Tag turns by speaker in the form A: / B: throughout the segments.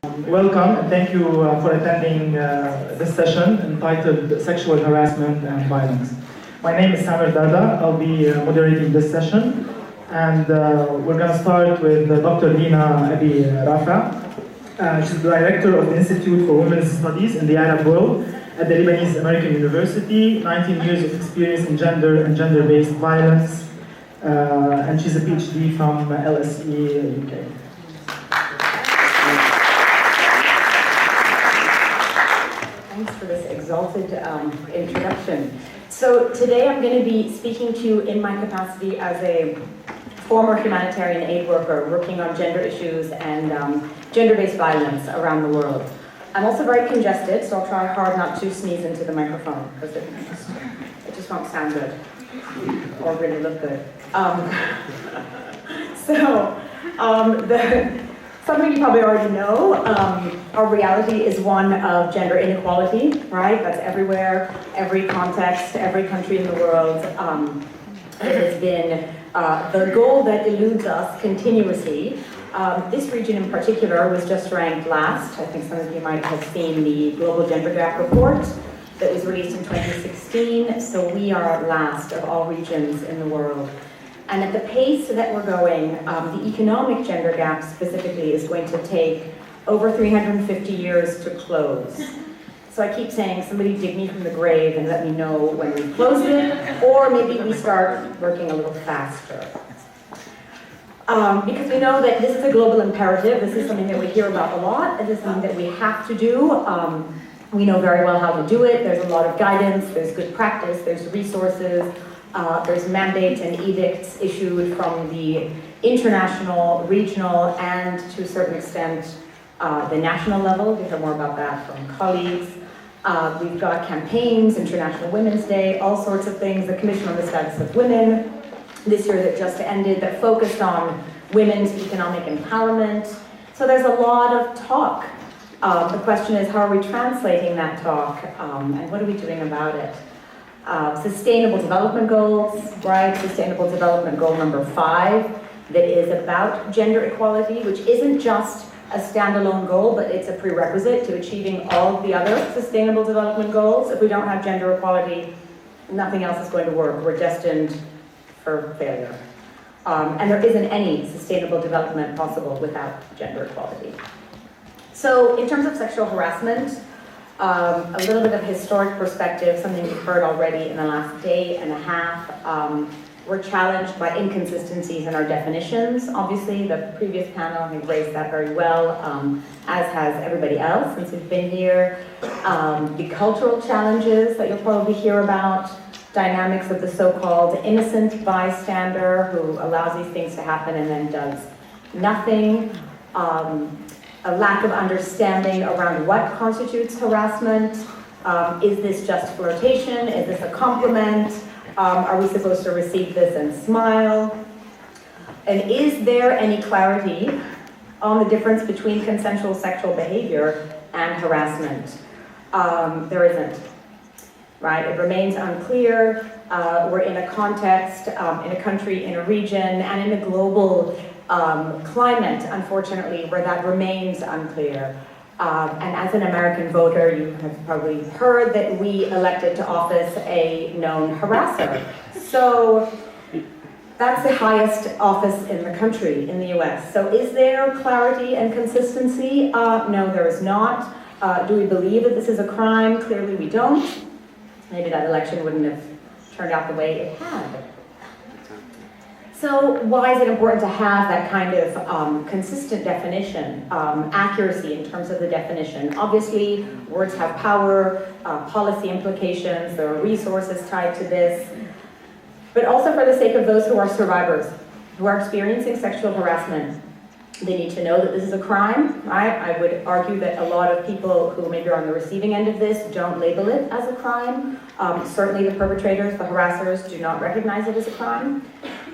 A: Welcome and thank you for attending this session entitled Sexual Harassment and Violence. My name is Dada. I'll be moderating this session, and we're going to start with Dr. Dina Abi Rafa. She's the director of the Institute for Women's Studies in the Arab World at the Lebanese American University, 19 years of experience in gender and gender-based violence, and she's a Ph.D. from LSE, UK.
B: Thanks for this exalted introduction. So today I'm going to be speaking to you in my capacity as a former humanitarian aid worker working on gender issues and gender-based violence around the world. I'm also very congested, so I'll try hard not to sneeze into the microphone because it just won't sound good or really look good. Something you probably already know, our reality is one of gender inequality, right? That's everywhere, every context, every country in the world. It has been the goal that eludes us continuously. This region in particular was just ranked last. I think some of you might have seen the Global Gender Gap report that was released in 2016. So we are last of all regions in the world. And at the pace that we're going, the economic gender gap specifically is going to take over 350 years to close. So I keep saying, somebody dig me from the grave and let me know when we've closed it, or maybe we start working a little faster. Because we know that this is a global imperative. This is something that we hear about a lot. This is something that we have to do. We know very well how to do it. There's a lot of guidance, there's good practice, there's resources. There's mandates and edicts issued from the international, regional, and to a certain extent, the national level. We'll hear more about that from colleagues. We've got campaigns, International Women's Day, all sorts of things. The Commission on the Status of Women, this year that just ended, that focused on women's economic empowerment. So there's a lot of talk. The question is, how are we translating that talk, and what are we doing about it? Sustainable Development Goals, right? Sustainable Development Goal number 5, that is about gender equality, which isn't just a standalone goal, but it's a prerequisite to achieving all of the other Sustainable Development Goals. If we don't have gender equality, nothing else is going to work. We're destined for failure. And there isn't any sustainable development possible without gender equality. So in terms of sexual harassment, a little bit of historic perspective, something you've heard already in the last day and a half. We're challenged by inconsistencies in our definitions. Obviously, the previous panel has raised that very well, as has everybody else since we've been here. The cultural challenges that you'll probably hear about, dynamics of the so-called innocent bystander who allows these things to happen and then does nothing. A lack of understanding around what constitutes harassment. Is this just flirtation? Is this a compliment? Are we supposed to receive this and smile? And is there any clarity on the difference between consensual sexual behavior and harassment? There isn't, right? It remains unclear. We're in a context, in a country, in a region, and in a global climate, unfortunately, where that remains unclear. And as an American voter, you have probably heard that we elected to office a known harasser. So that's the highest office in the country, in the US. So is there clarity and consistency? No, there is not. Do we believe that this is a crime? Clearly we don't. Maybe that election wouldn't have turned out the way it had. So why is it important to have that kind of consistent definition, accuracy in terms of the definition? Obviously, words have power, policy implications, there are resources tied to this, but also for the sake of those who are survivors, who are experiencing sexual harassment. They need to know that this is a crime, right? I would argue that a lot of people who maybe are on the receiving end of this don't label it as a crime. Certainly the perpetrators, the harassers, do not recognize it as a crime.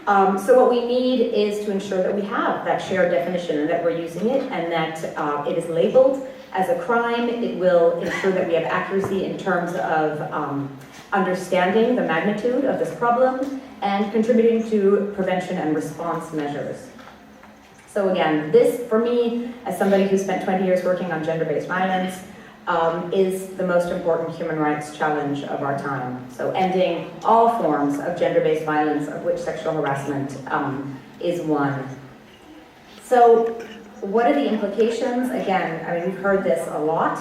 B: So what we need is to ensure that we have that shared definition and that we're using it and that it is labeled as a crime. It will ensure that we have accuracy in terms of understanding the magnitude of this problem and contributing to prevention and response measures. So So again, this, for me, as somebody who spent 20 years working on gender-based violence, is the most important human rights challenge of our time. So ending all forms of gender-based violence, of which sexual harassment is one. So what are the implications? Again, I mean, we've heard this a lot.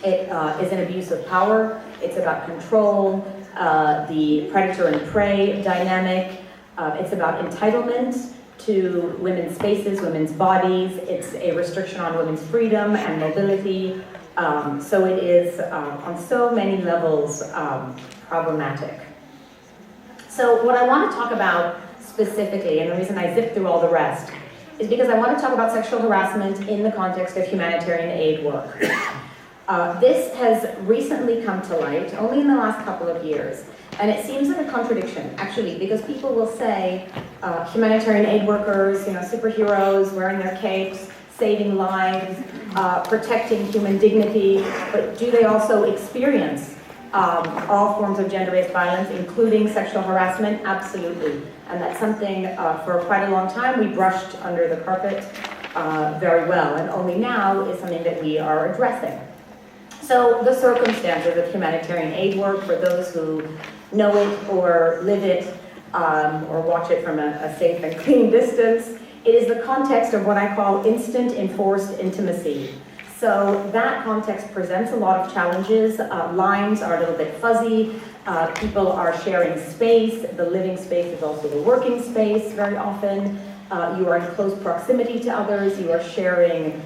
B: It is an abuse of power. It's about control, the predator and prey dynamic. It's about entitlement to women's spaces, women's bodies. It's a restriction on women's freedom and mobility. So it is, on so many levels, problematic. So what I want to talk about specifically, and the reason I zipped through all the rest, is because I want to talk about sexual harassment in the context of humanitarian aid work. This has recently come to light, only in the last couple of years, and it seems like a contradiction, actually, because people will say humanitarian aid workers, you know, superheroes, wearing their capes, saving lives, protecting human dignity, but do they also experience all forms of gender-based violence, including sexual harassment? Absolutely. And that's something for quite a long time we brushed under the carpet very well, and only now is something that we are addressing. So the circumstances of humanitarian aid work, for those who know it or live it or watch it from a safe and clean distance, it is the context of what I call instant enforced intimacy. So that context presents a lot of challenges. Lines are a little bit fuzzy. People are sharing space. The living space is also the working space very often. You are in close proximity to others. You are sharing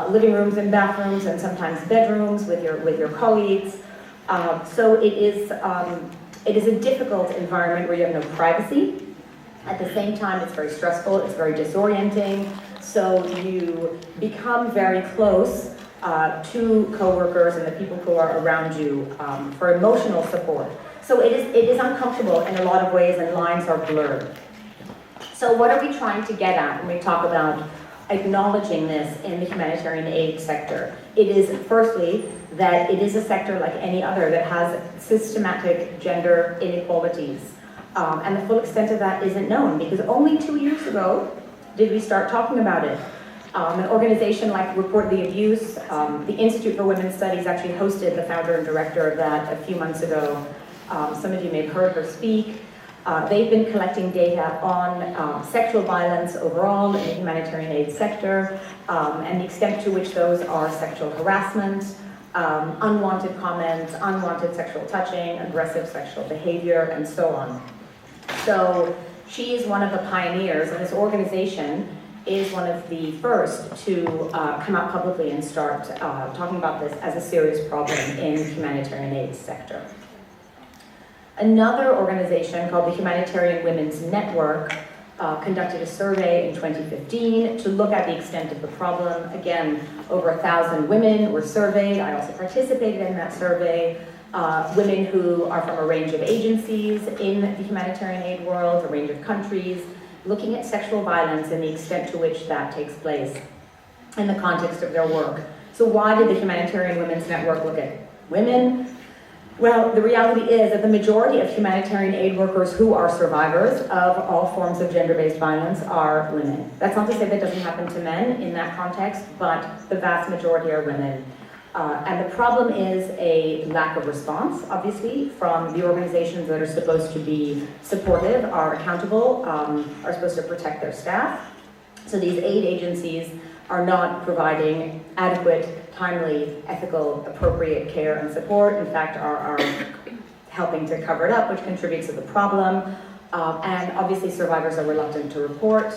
B: living rooms and bathrooms and sometimes bedrooms with your colleagues. So it is a difficult environment where you have no privacy. At the same time, it's very stressful, it's very disorienting, so you become very close to coworkers and the people who are around you for emotional support. So it is uncomfortable in a lot of ways, and lines are blurred. So what are we trying to get at when we talk about acknowledging this in the humanitarian aid sector? It is, firstly, that it is a sector like any other that has systematic gender inequalities. And the full extent of that isn't known, because only 2 years ago did we start talking about it. An organization like Report the Abuse, the Institute for Women's Studies actually hosted the founder and director of that a few months ago. Some of you may have heard her speak. They've been collecting data on sexual violence overall in the humanitarian aid sector, and the extent to which those are sexual harassment, unwanted comments, unwanted sexual touching, aggressive sexual behavior, and so on. So she is one of the pioneers, and this organization is one of the first to come out publicly and start talking about this as a serious problem in the humanitarian aid sector. Another organization called the Humanitarian Women's Network conducted a survey in 2015 to look at the extent of the problem. Again, over 1,000 women were surveyed. I also participated in that survey. Women who are from a range of agencies in the humanitarian aid world, a range of countries, looking at sexual violence and the extent to which that takes place in the context of their work. So why did the Humanitarian Women's Network look at women? Well, the reality is that the majority of humanitarian aid workers who are survivors of all forms of gender-based violence are women. That's not to say that doesn't happen to men in that context, but the vast majority are women. And the problem is a lack of response, obviously, from the organizations that are supposed to be supportive, are accountable, are supposed to protect their staff. So these aid agencies are not providing adequate, timely, ethical, appropriate care and support. In fact, are helping to cover it up, which contributes to the problem. And obviously survivors are reluctant to report.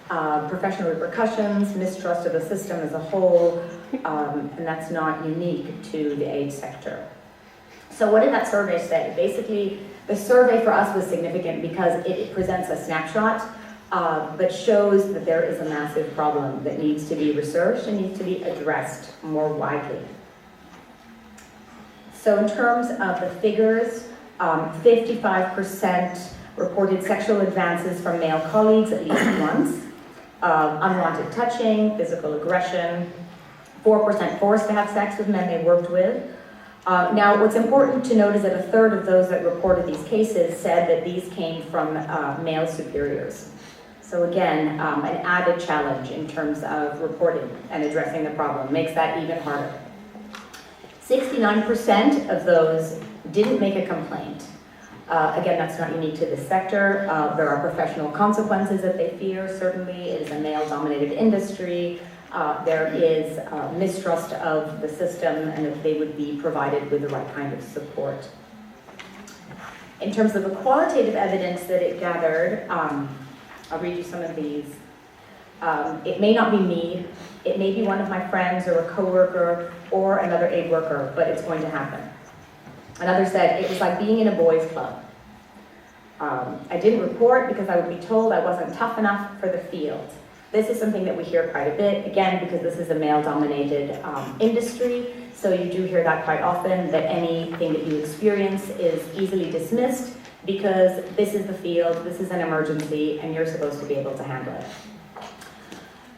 B: Professional repercussions, mistrust of the system as a whole, and that's not unique to the aid sector. So what did that survey say? Basically, the survey for us was significant because it presents a snapshot, but shows that there is a massive problem that needs to be researched and needs to be addressed more widely. So in terms of the figures, 55% reported sexual advances from male colleagues at least once, unwanted touching, physical aggression, 4% forced to have sex with men they worked with. Now, what's important to note is that a third of those that reported these cases said that these came from male superiors. So again, an added challenge in terms of reporting and addressing the problem makes that even harder. 69% of those didn't make a complaint. Again, that's not unique to this sector. There are professional consequences that they fear, certainly. It is a male-dominated industry. There is mistrust of the system and if they would be provided with the right kind of support. In terms of the qualitative evidence that it gathered, I'll read you some of these. It may not be me, it may be one of my friends or a coworker or another aid worker, but it's going to happen. Another said, it was like being in a boys' club. I didn't report because I would be told I wasn't tough enough for the field. This is something that we hear quite a bit, again, because this is a male-dominated industry, so you do hear that quite often, that anything that you experience is easily dismissed because this is the field, this is an emergency, and you're supposed to be able to handle it.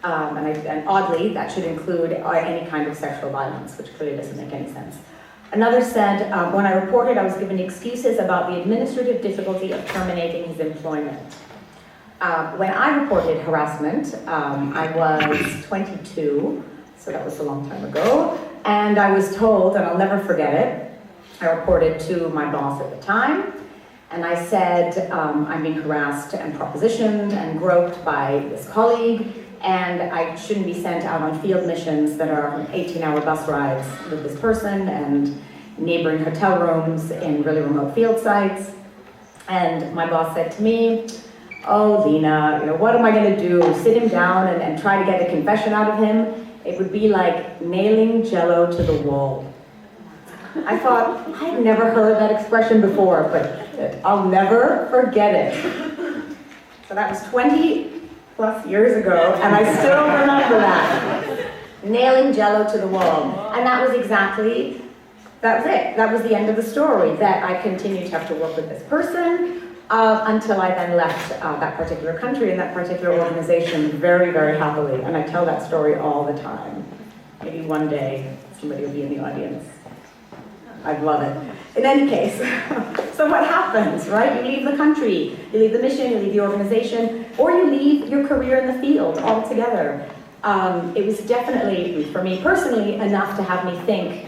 B: And oddly, that should include any kind of sexual violence, which clearly doesn't make any sense. Another said, when I reported, I was given excuses about the administrative difficulty of terminating his employment. When I reported harassment, I was 22, so that was a long time ago, and I was told, and I'll never forget it, I reported to my boss at the time, and I said, I'm being harassed and propositioned and groped by this colleague, and I shouldn't be sent out on field missions that are 18-hour bus rides with this person and neighboring hotel rooms in really remote field sites. And my boss said to me, oh, Lena, what am I going to do? Sit him down and try to get a confession out of him? It would be like nailing Jell-O to the wall. I thought, I'd never heard that expression before, but I'll never forget it. So that was 20 plus years ago, and I still remember that. Nailing Jell-O to the wall. And that was it. That was the end of the story, that I continued to have to work with this person until I then left that particular country and that particular organization very, very happily. And I tell that story all the time. Maybe one day somebody will be in the audience. I'd love it. In any case, so what happens, right? You leave the country, you leave the mission, you leave the organization, or you leave your career in the field altogether. It was definitely, for me personally, enough to have me think,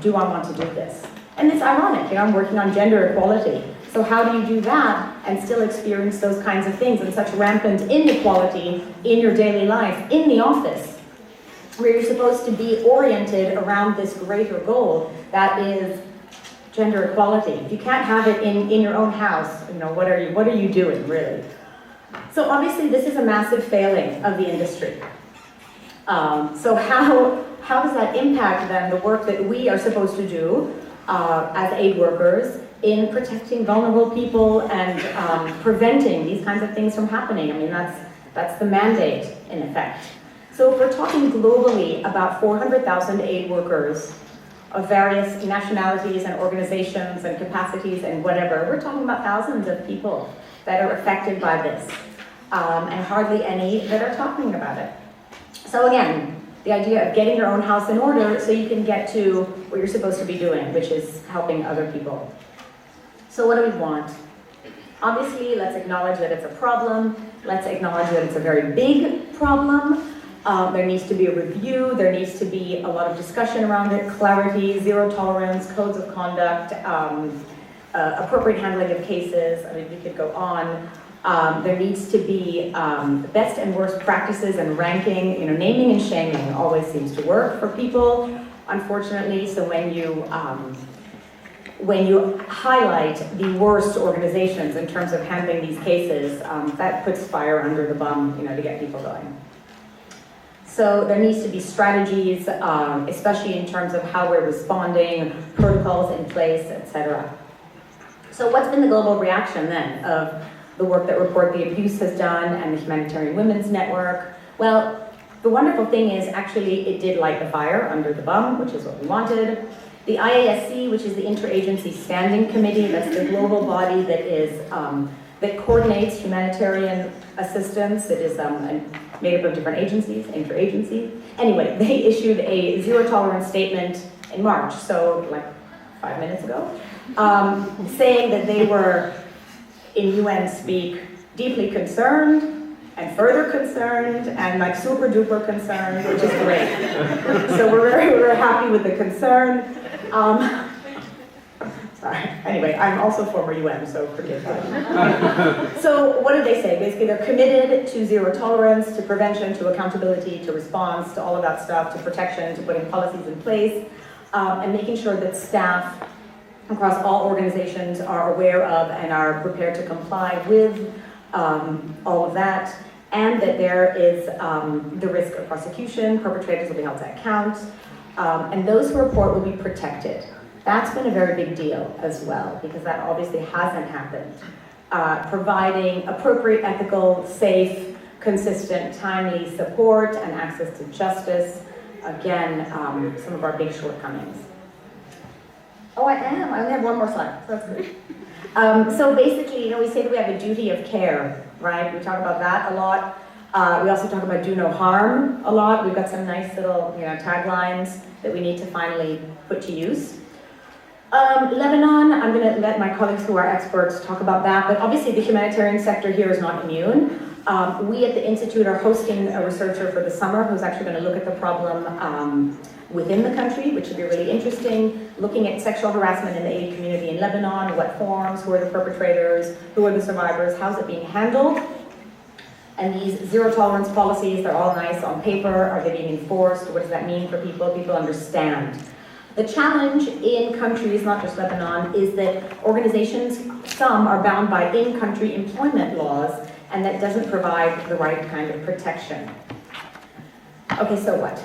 B: do I want to do this? And it's ironic, I'm working on gender equality. So how do you do that and still experience those kinds of things and such rampant inequality in your daily life, in the office, where you're supposed to be oriented around this greater goal that is gender equality? If you can't have it in your own house, what are you doing, really? So obviously this is a massive failing of the industry. So how does that impact then the work that we are supposed to do as aid workers in protecting vulnerable people and preventing these kinds of things from happening? I mean, that's the mandate in effect. So if we're talking globally about 400,000 aid workers of various nationalities and organizations and capacities and whatever, we're talking about thousands of people that are affected by this, and hardly any that are talking about it. So again, the idea of getting your own house in order so you can get to what you're supposed to be doing, which is helping other people. So what do we want? Obviously, let's acknowledge that it's a problem. Let's acknowledge that it's a very big problem. There needs to be a review, there needs to be a lot of discussion around it, clarity, zero tolerance, codes of conduct, appropriate handling of cases. I mean, we could go on. There needs to be best and worst practices and ranking. Naming and shaming always seems to work for people, unfortunately. So when you highlight the worst organizations in terms of handling these cases, that puts fire under the bum, to get people going. So there needs to be strategies, especially in terms of how we're responding, protocols in place, etc. So what's been the global reaction then of the work that Report the Abuse has done and the Humanitarian Women's Network? Well, the wonderful thing is actually it did light the fire under the bum, which is what we wanted. The IASC, which is the Interagency Standing Committee, that's the global body that is that coordinates humanitarian assistance. It is made up of different agencies, interagency. Anyway, they issued a zero tolerance statement in March, so like 5 minutes ago, saying that they were, in UN speak, deeply concerned and further concerned, and like super duper concerned, which is great. So we're very happy with the concern. Sorry. Anyway, I'm also former UM, so forgive me. So what did they say? Basically, they're committed to zero tolerance, to prevention, to accountability, to response, to all of that stuff, to protection, to putting policies in place, and making sure that staff across all organizations are aware of and are prepared to comply with all of that, and that there is the risk of prosecution, perpetrators will be held to account, and those who report will be protected. That's been a very big deal as well, because that obviously hasn't happened. Providing appropriate, ethical, safe, consistent, timely support and access to justice. Again, some of our big shortcomings. Oh, I only have one more slide, so that's good. So basically, we say that we have a duty of care, right? We talk about that a lot. We also talk about do no harm a lot. We've got some nice little taglines that we need to finally put to use. Lebanon, I'm going to let my colleagues who are experts talk about that, but obviously the humanitarian sector here is not immune. We at the Institute are hosting a researcher for the summer who's actually going to look at the problem within the country, which should be really interesting, looking at sexual harassment in the aid community in Lebanon, what forms, who are the perpetrators, who are the survivors, how's it being handled. And these zero tolerance policies, they're all nice on paper. Are they being enforced? What does that mean for people? People understand. The challenge in countries, not just Lebanon, is that organizations, some are bound by in-country employment laws, and that doesn't provide the right kind of protection. Okay, so what?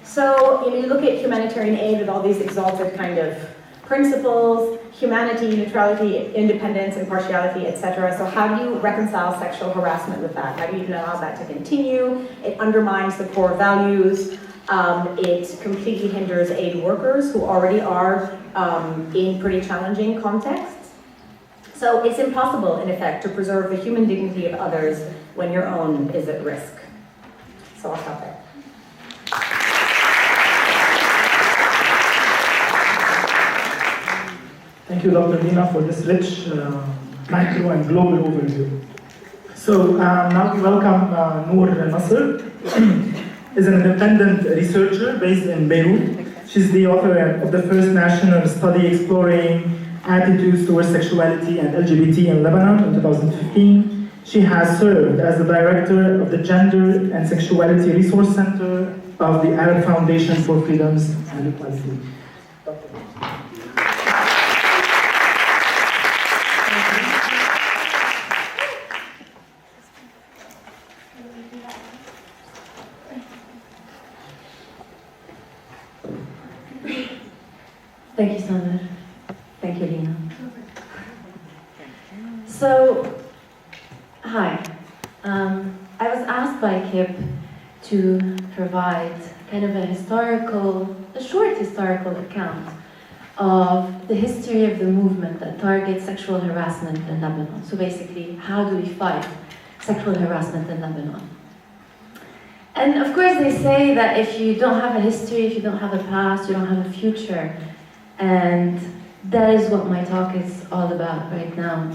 B: So you look at humanitarian aid with all these exalted kind of principles, humanity, neutrality, independence, impartiality, etc. So how do you reconcile sexual harassment with that? How do you even allow that to continue? It undermines the core values. It completely hinders aid workers who already are in pretty challenging contexts. So it's impossible, in effect, to preserve the human dignity of others when your own is at risk. So I'll stop there.
A: Thank you, Dr. Lina, for this rich macro and global overview. So now we welcome Nour Nasr. Is an independent researcher based in Beirut. She's the author of the first national study exploring attitudes towards sexuality and LGBT in Lebanon in 2015. She has served as the director of the Gender and Sexuality Resource Center of the Arab Foundation for Freedoms and Equality.
C: Thank you, Nasr. Thank you, Lina. So, hi. I was asked by KIP to provide kind of a short historical account of the history of the movement that targets sexual harassment in Lebanon. So basically, how do we fight sexual harassment in Lebanon? And of course, they say that if you don't have a history, if you don't have a past, you don't have a future. And that is what my talk is all about right now.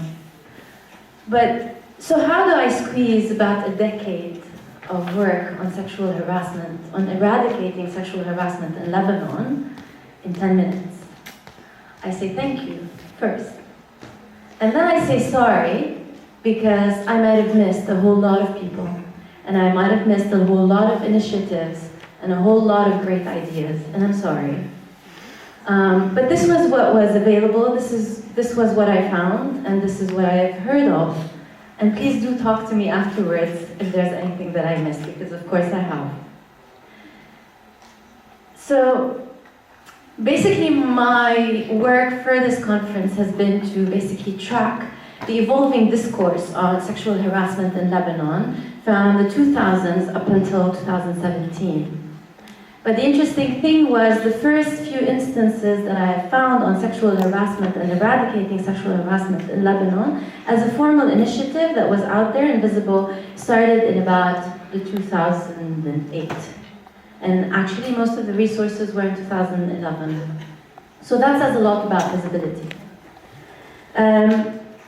C: But, so how do I squeeze about a decade of work on sexual harassment, on eradicating sexual harassment in Lebanon in 10 minutes? I say thank you first. And then I say sorry, because I might have missed a whole lot of people, and I might have missed a whole lot of initiatives, and a whole lot of great ideas, and I'm sorry. But this was what was available, this was what I found, and this is what I have heard of. And please do talk to me afterwards if there's anything that I missed, because of course I have. So, basically my work for this conference has been to basically track the evolving discourse on sexual harassment in Lebanon from the 2000s up until 2017. But the interesting thing was the first few instances that I have found on sexual harassment and eradicating sexual harassment in Lebanon as a formal initiative that was out there and visible started in about the 2008. And actually most of the resources were in 2011. So that says a lot about visibility.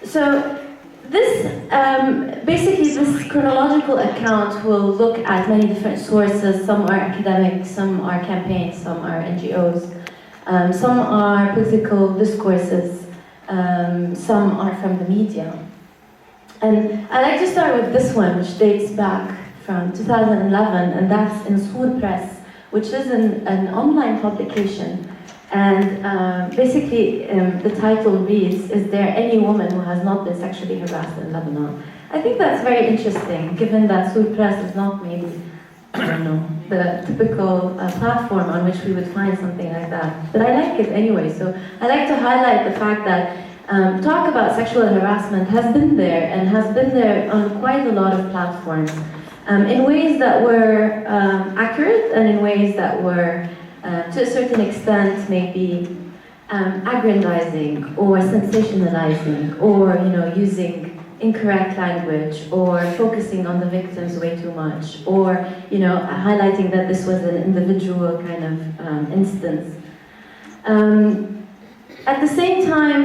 C: So Basically, this chronological account will look at many different sources. Some are academic, some are campaigns, some are NGOs, some are political discourses, some are from the media. And I'd like to start with this one, which dates back from 2011, and that's in Nour Press, which is an online publication. And basically, the title reads, "Is there any woman who has not been sexually harassed in Lebanon?" I think that's very interesting, given that Nour Press is not maybe, I don't know, the typical platform on which we would find something like that. But I like it anyway, so I like to highlight the fact that talk about sexual harassment has been there, and has been there on quite a lot of platforms, in ways that were accurate, and in ways that were to a certain extent, maybe aggrandizing or sensationalizing, or using incorrect language, or focusing on the victims way too much, or highlighting that this was an individual kind of instance. At the same time,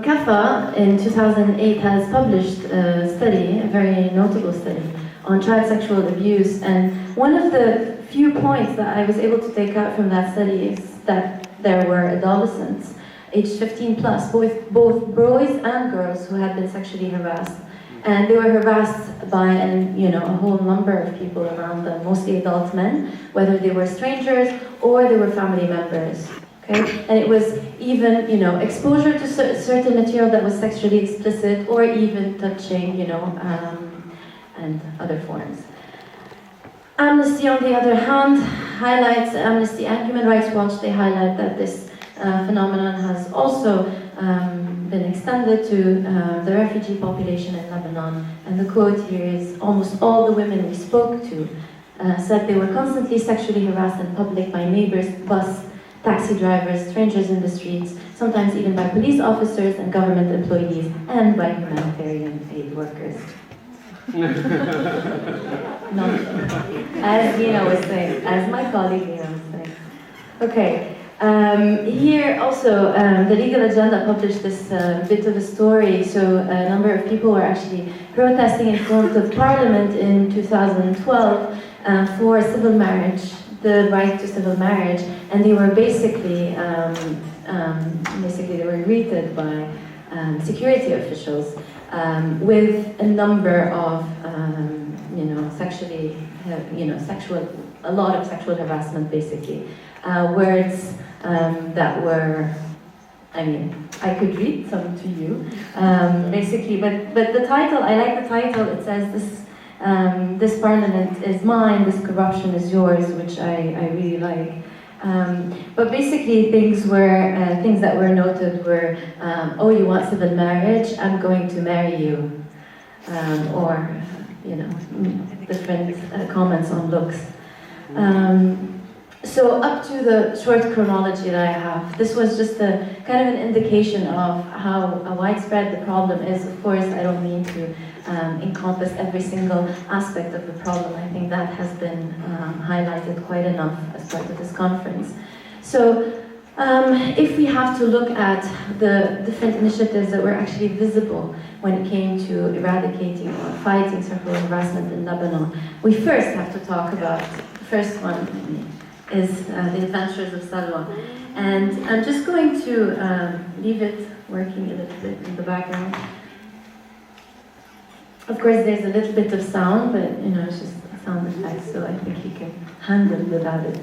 C: CAFA in 2008 has published a study, a very notable study, on child sexual abuse, and one of the few points that I was able to take out from that study is that there were adolescents, aged 15 plus, both boys and girls who had been sexually harassed. And they were harassed by a whole number of people around them, mostly adult men, whether they were strangers or they were family members. Okay? And it was even, exposure to certain material that was sexually explicit, or even touching, and other forms. Amnesty, on the other hand, highlights, Amnesty and Human Rights Watch, they highlight that this phenomenon has also been extended to the refugee population in Lebanon. And the quote here is, "Almost all the women we spoke to said they were constantly sexually harassed in public by neighbors, bus, taxi drivers, strangers in the streets, sometimes even by police officers and government employees, and by humanitarian aid workers." Not as Nina was saying, as my colleague Nina was saying. Okay, here also the Legal Agenda published this bit of a story. So a number of people were actually protesting in front of Parliament in 2012 for civil marriage, the right to civil marriage, and they were basically they were greeted by security officials with a number of a lot of sexual harassment, basically. Words that were, I could read some to you, basically, but the title, I like the title. It says, this parliament is mine, this corruption is yours, which I really like. But basically things that were noted were, oh, you want civil marriage? I'm going to marry you. Or, different comments on looks. So up to the short chronology that I have, this was just a kind of an indication of how widespread the problem is. Of course, I don't mean to encompass every single aspect of the problem. I think that has been highlighted quite enough as part of this conference. So if we have to look at the different initiatives that were actually visible when it came to eradicating or fighting sexual harassment in Lebanon, we first have to talk about, the first one is the Adventures of Salwa. And I'm just going to leave it working a little bit in the background. Of course, there's a little bit of sound, but it's just a sound effect, so I think you can handle it without it.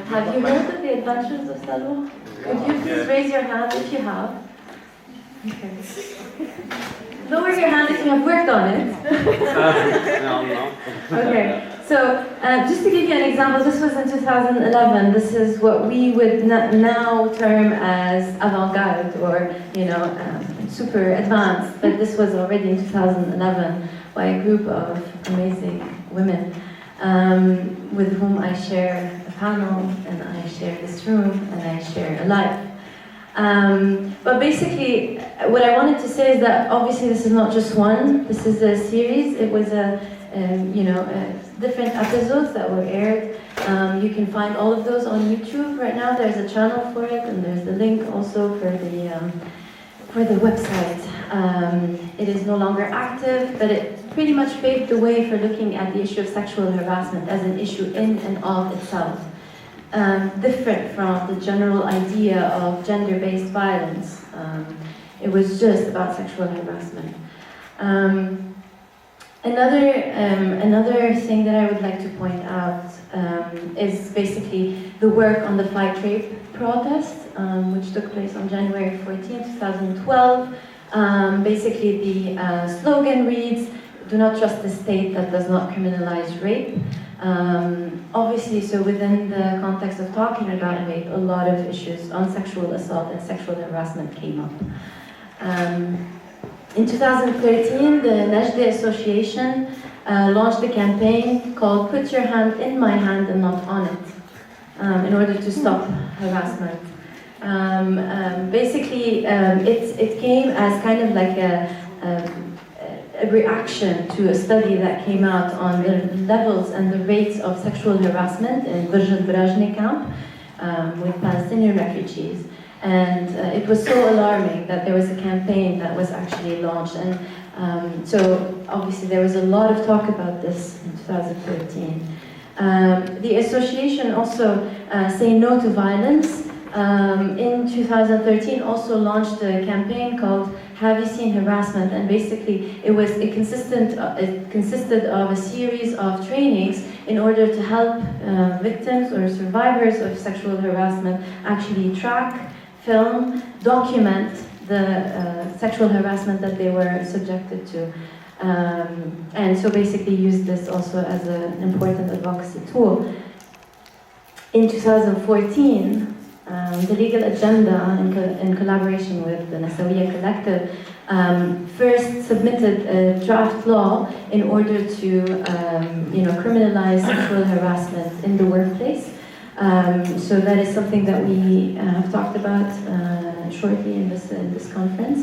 C: Have you heard of the Adventures of Salwa? Could you please raise your hand if you have? Okay. Lower your hand if you have worked on it.
D: No.
C: Okay, so just to give you an example, this was in 2011. This is what we would now term as avant-garde or, super advanced, but this was already in 2011 by a group of amazing women with whom I share a panel, and I share this room, and I share a life. But basically, what I wanted to say is that obviously this is not just one, this is a series. It was different episodes that were aired. You can find all of those on YouTube right now. There's a channel for it, and there's the link also for the website. It is no longer active, but it pretty much paved the way for looking at the issue of sexual harassment as an issue in and of itself. Different from the general idea of gender-based violence. It was just about sexual harassment. Another thing that I would like to point out is basically the work on the Fight Rape protest, which took place on January 14, 2012. Basically, the slogan reads, "Do not trust the state that does not criminalize rape." Obviously, so within the context of talking about rape, a lot of issues on sexual assault and sexual harassment came up. In 2013, the Nasr Association launched a campaign called "Put Your Hand in My Hand and Not on It," in order to stop harassment. Basically, it came as kind of like a reaction to a study that came out on the levels and the rates of sexual harassment in Burj al-Barajni camp with Palestinian refugees. And it was so alarming that there was a campaign that was actually launched. And so obviously there was a lot of talk about this in 2013. The association also, Say No to Violence, in 2013 also launched a campaign called "Have You Seen Harassment?" And basically it consisted of a series of trainings in order to help victims or survivors of sexual harassment actually track, film, document the sexual harassment that they were subjected to. And so basically use this also as an important advocacy tool. In 2014, the Legal Agenda, in collaboration with the Nasawiya Collective, first submitted a draft law in order to criminalize sexual harassment in the workplace. So that is something that we have talked about shortly in this conference.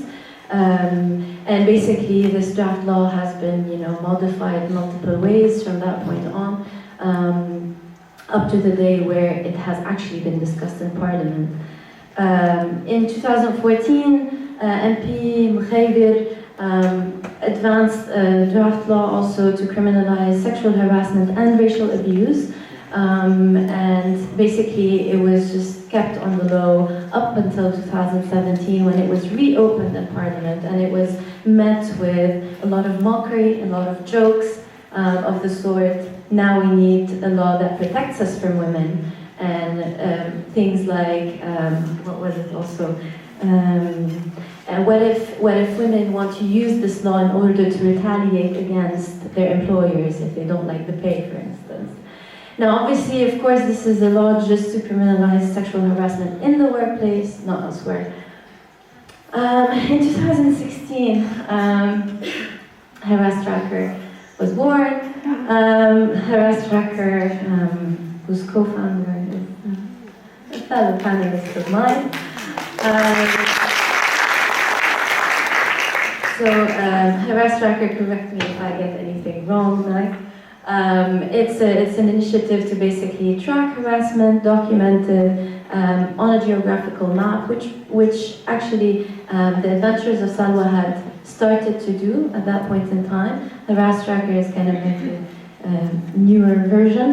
C: And basically this draft law has been modified multiple ways from that point on, up to the day where it has actually been discussed in Parliament. In 2014, MP Mukhaybir advanced a draft law also to criminalize sexual harassment and racial abuse. And basically it was just kept on the low up until 2017 when it was reopened in Parliament, and it was met with a lot of mockery, a lot of jokes of the sort, "Now we need a law that protects us from women," and things like, what was it also? What if women want to use this law in order to retaliate against their employers if they don't like the pay, for instance? Now, obviously, of course, this is a law just to criminalize sexual harassment in the workplace, not elsewhere. In 2016, Harass Tracker was born. Harass Tracker, whose co-founder is a fellow panelist of mine. Harass Tracker, correct me if I get anything wrong, Mike. It's an initiative to basically track harassment, document it on a geographical map, which actually the Adventures of Salwa had started to do at that point in time. Harass Tracker is kind of like a newer version,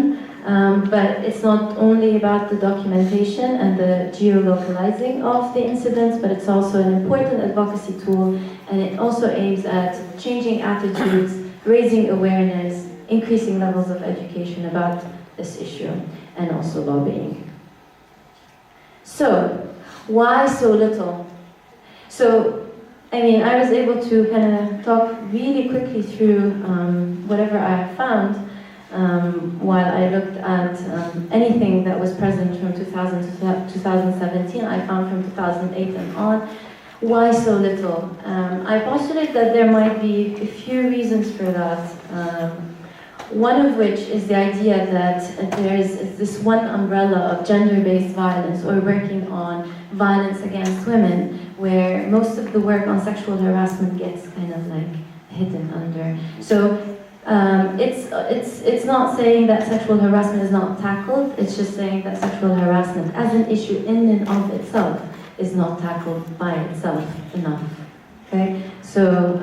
C: but it's not only about the documentation and the geolocalizing of the incidents, but it's also an important advocacy tool, and it also aims at changing attitudes, raising awareness, increasing levels of education about this issue, and also lobbying. So, why so little? So, I was able to kind of talk really quickly through whatever I have found while I looked at anything that was present from 2000 to 2017. I found from 2008 and on. Why so little? I postulate that there might be a few reasons for that. One of which is the idea that there is this one umbrella of gender-based violence, or working on violence against women, where most of the work on sexual harassment gets kind of like hidden under. So it's not saying that sexual harassment is not tackled, it's just saying that sexual harassment as an issue in and of itself is not tackled by itself enough. Okay? So,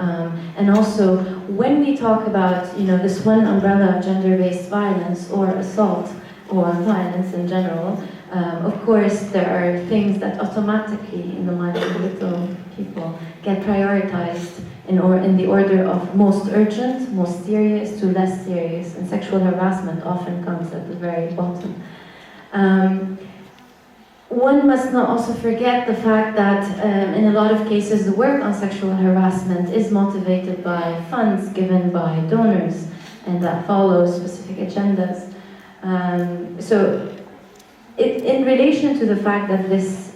C: and also, when we talk about, this one umbrella of gender-based violence or assault or violence in general, of course, there are things that automatically, in the minds of little people, get prioritized in the order of most urgent, most serious to less serious, and sexual harassment often comes at the very bottom. One must not also forget the fact that in a lot of cases the work on sexual harassment is motivated by funds given by donors, and that follows specific agendas. So in relation to the fact that this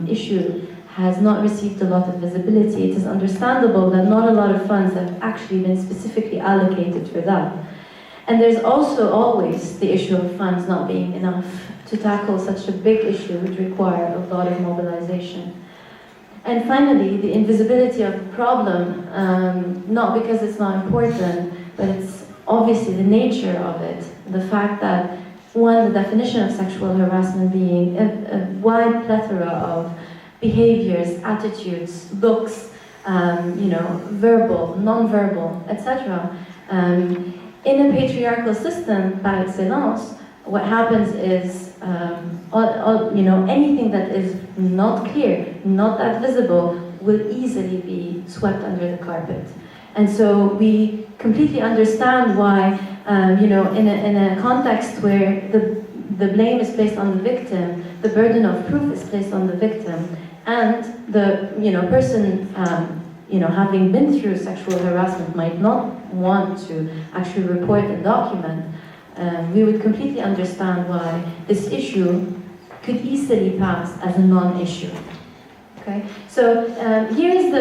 C: issue has not received a lot of visibility, it is understandable that not a lot of funds have actually been specifically allocated for that. And there's also always the issue of funds not being enough to tackle such a big issue which require a lot of mobilization. And finally, the invisibility of the problem, not because it's not important, but it's obviously the nature of it. The fact that, one, the definition of sexual harassment being a wide plethora of behaviors, attitudes, looks, verbal, non-verbal, etc. In a patriarchal system, par excellence, what happens is, anything that is not clear, not that visible, will easily be swept under the carpet. And so we completely understand why, in a context where the blame is placed on the victim, the burden of proof is placed on the victim, and the person having been through sexual harassment might not want to actually report and document. We would completely understand why this issue could easily pass as a non-issue. Okay, so here is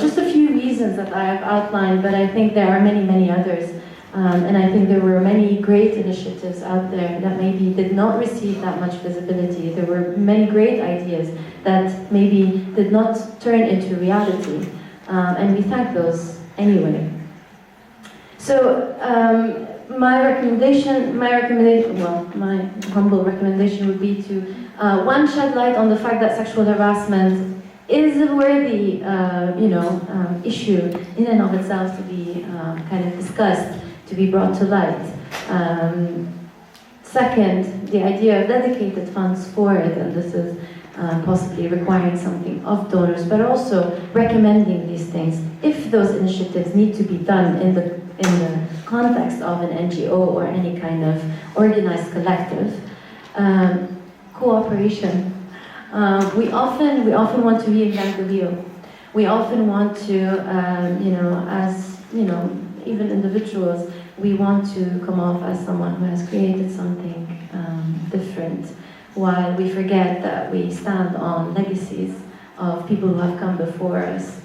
C: just a few reasons that I have outlined, but I think there are many, many others. And I think there were many great initiatives out there that maybe did not receive that much visibility. There were many great ideas that maybe did not turn into reality. And we thank those anyway. So my humble recommendation would be to, one, shed light on the fact that sexual harassment is a worthy, issue in and of itself to be kind of discussed, to be brought to light. Second, the idea of dedicated funds for it, and this is possibly requiring something of donors, but also recommending these things if those initiatives need to be done in the context of an NGO or any kind of organized collective. Cooperation. We often want to reinvent the wheel. We often want to, even individuals, we want to come off as someone who has created something different, while we forget that we stand on legacies of people who have come before us.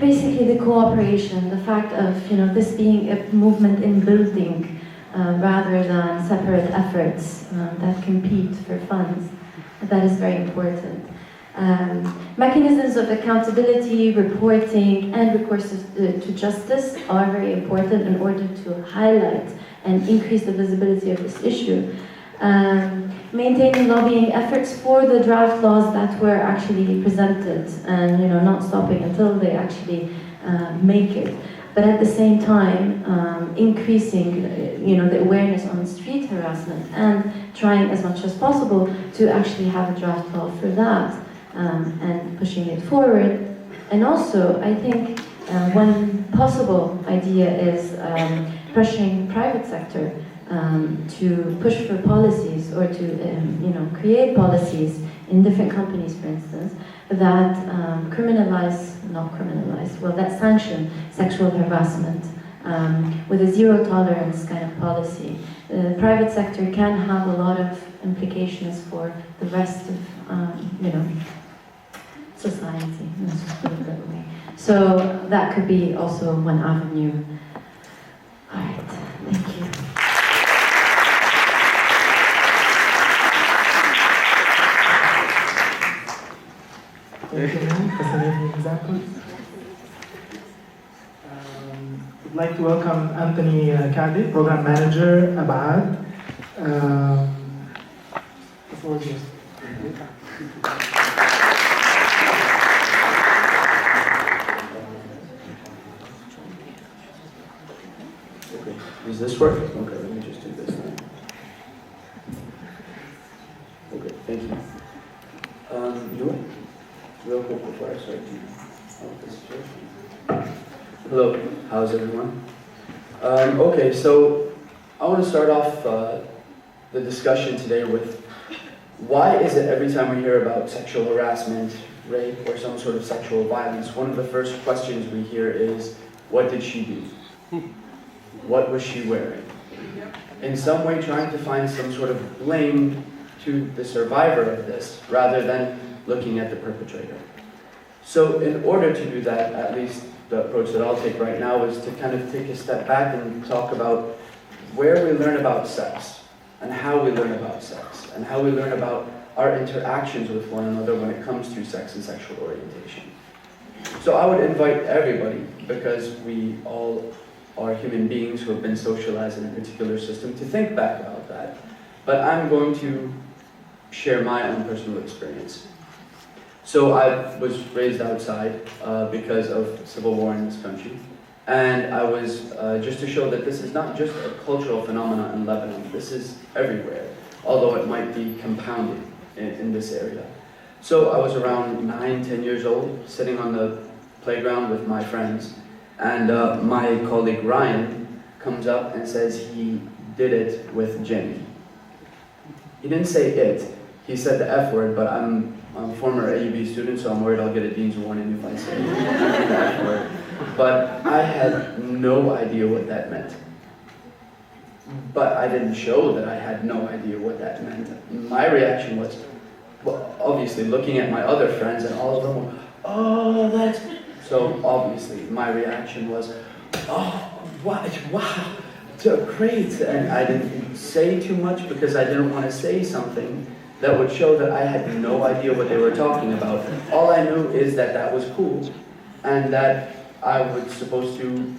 C: Basically the cooperation, the fact of this being a movement in building rather than separate efforts that compete for funds, that is very important. Mechanisms of accountability, reporting, and recourse to justice are very important in order to highlight and increase the visibility of this issue. Maintaining lobbying efforts for the draft laws that were actually presented, and not stopping until they actually make it. But at the same time, increasing the awareness on street harassment and trying as much as possible to actually have a draft law for that. And pushing it forward. And also, I think one possible idea is pressuring private sector to push for policies, or to create policies in different companies, for instance, that that sanction sexual harassment with a zero tolerance kind of policy. the private sector can have a lot of implications for the rest of, society. Let's just put it that way. So that could be also one avenue. All right, thank you.
A: Thank you, fascinating examples. I'd like to welcome Anthony Kadi, Program Manager, Abad. The floor is yours.
E: Okay, does this work? Okay, let me just do this then. Okay, thank you. Nour, real quick before I start this situation. Hello, how's everyone? Okay, so I want to start off the discussion today with why is it every time we hear about sexual harassment, rape, or some sort of sexual violence, one of the first questions we hear is, what did she do? What was she wearing? In some way trying to find some sort of blame to the survivor of this, rather than looking at the perpetrator. So in order to do that, at least the approach that I'll take right now is to kind of take a step back and talk about where we learn about sex, and how we learn about sex, and how we learn about our interactions with one another when it comes to sex and sexual orientation. So I would invite everybody, because we all are human beings who have been socialized in a particular system, to think back about that. But I'm going to share my own personal experience. So I was raised outside because of civil war in this country. And I was, just to show that this is not just a cultural phenomenon in Lebanon, this is everywhere, although it might be compounded in this area. So I was around 9, 10 years old, sitting on the playground with my friends, and my colleague Ryan comes up and says he did it with Jenny. He didn't say it, he said the F word, but I'm a former AUB student, so I'm worried I'll get a dean's warning if I say the F word. But I had no idea what that meant. But I didn't show that I had no idea what that meant. My reaction was, well, obviously looking at my other friends, and all of them were, oh, that's... So obviously my reaction was, oh, what? Wow, great. And I didn't say too much because I didn't want to say something that would show that I had no idea what they were talking about. All I knew is that that was cool, and that I was supposed to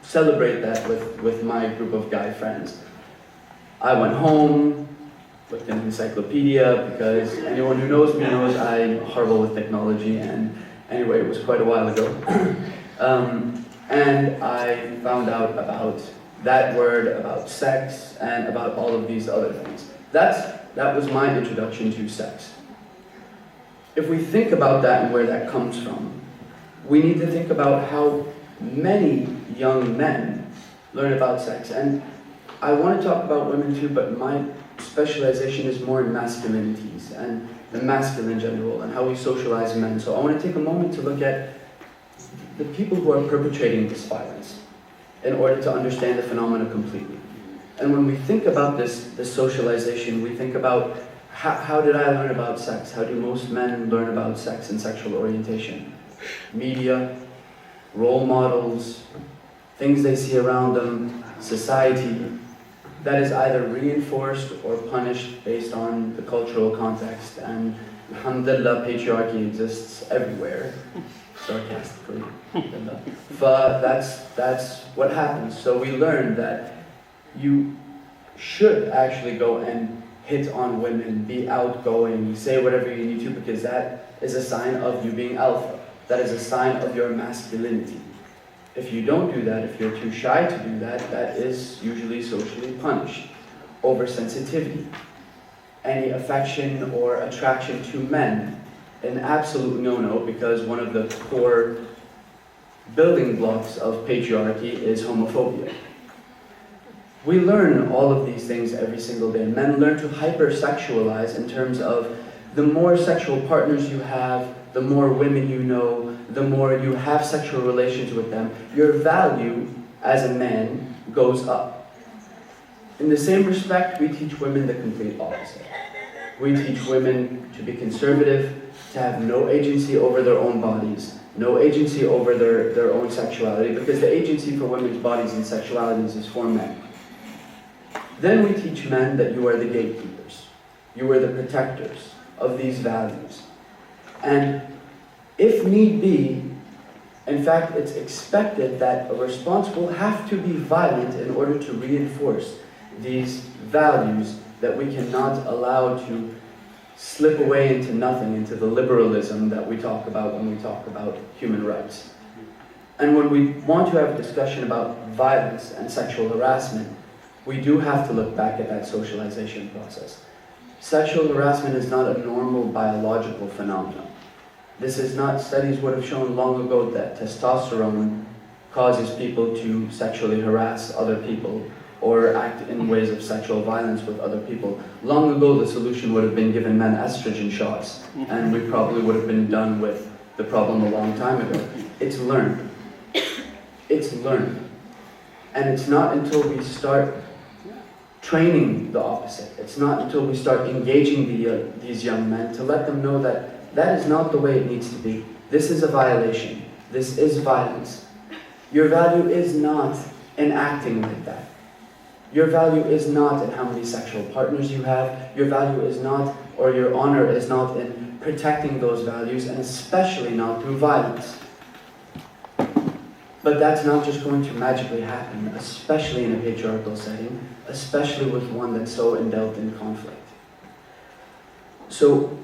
E: celebrate that with my group of guy friends. I went home, looked in an encyclopedia, because anyone who knows me knows I'm horrible with technology, and anyway, it was quite a while ago. And I found out about that word, about sex, and about all of these other things. That was my introduction to sex. If we think about that and where that comes from, we need to think about how many young men learn about sex. And I want to talk about women too, but my specialization is more in masculinities and the masculine gender role and how we socialize men. So I want to take a moment to look at the people who are perpetrating this violence in order to understand the phenomena completely. And when we think about this socialization, we think about how did I learn about sex? How do most men learn about sex and sexual orientation? Media, role models, things they see around them, society, that is either reinforced or punished based on the cultural context. And alhamdulillah, patriarchy exists everywhere, sarcastically. But that's what happens. So we learn that you should actually go and hit on women, be outgoing, say whatever you need to, because that is a sign of you being alpha. That is a sign of your masculinity. If you don't do that, if you're too shy to do that, that is usually socially punished. Oversensitivity, any affection or attraction to men, an absolute no-no, because one of the core building blocks of patriarchy is homophobia. We learn all of these things every single day. Men learn to hypersexualize in terms of the more sexual partners you have, the more women you know, the more you have sexual relations with them, your value as a man goes up. In the same respect, we teach women the complete opposite. We teach women to be conservative, to have no agency over their own bodies, no agency over their own sexuality, because the agency for women's bodies and sexualities is for men. Then we teach men that you are the gatekeepers. You are the protectors of these values. And if need be, in fact, it's expected that a response will have to be violent in order to reinforce these values that we cannot allow to slip away into nothing, into the liberalism that we talk about when we talk about human rights. And when we want to have a discussion about violence and sexual harassment, we do have to look back at that socialization process. Sexual harassment is not a normal biological phenomenon. This is not, studies would have shown long ago that testosterone causes people to sexually harass other people or act in ways of sexual violence with other people. Long ago, the solution would have been given men estrogen shots, and we probably would have been done with the problem a long time ago. It's learned. It's learned. And it's not until we start training the opposite, it's not until we start engaging these young men to let them know that that is not the way it needs to be. This is a violation. This is violence. Your value is not in acting like that. Your value is not in how many sexual partners you have. Your value is not, or your honor is not in protecting those values, and especially not through violence. But that's not just going to magically happen, especially in a patriarchal setting, especially with one that's so indulged in conflict. So,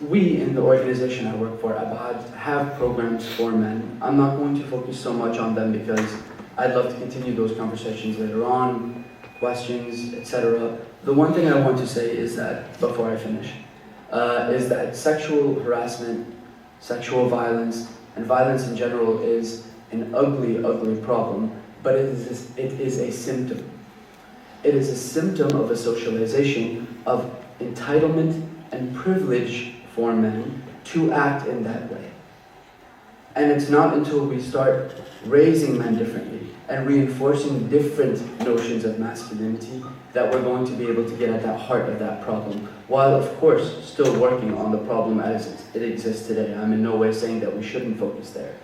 E: we in the organization I work for, Abad, have programs for men. I'm not going to focus so much on them because I'd love to continue those conversations later on, questions, etc. The one thing I want to say is that, before I finish, is that sexual harassment, sexual violence, and violence in general is an ugly, ugly problem, but it is a symptom. It is a symptom of a socialization of entitlement and privilege for men to act in that way. And it's not until we start raising men differently and reinforcing different notions of masculinity that we're going to be able to get at that heart of that problem, while of course still working on the problem as it exists today. I'm in no way saying that we shouldn't focus there,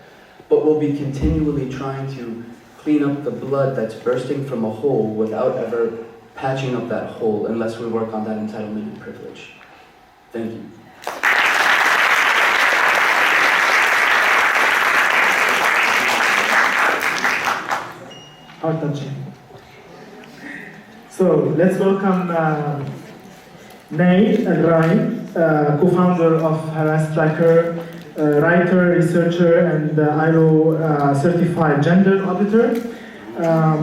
E: but we'll be continually trying to clean up the blood that's bursting from a hole without ever patching up that hole unless we work on that entitlement and privilege. Thank you.
A: Heart touching. So let's welcome Nour Al-Rai, co-founder of Harass Tracker, writer, researcher, and ILO certified gender auditor,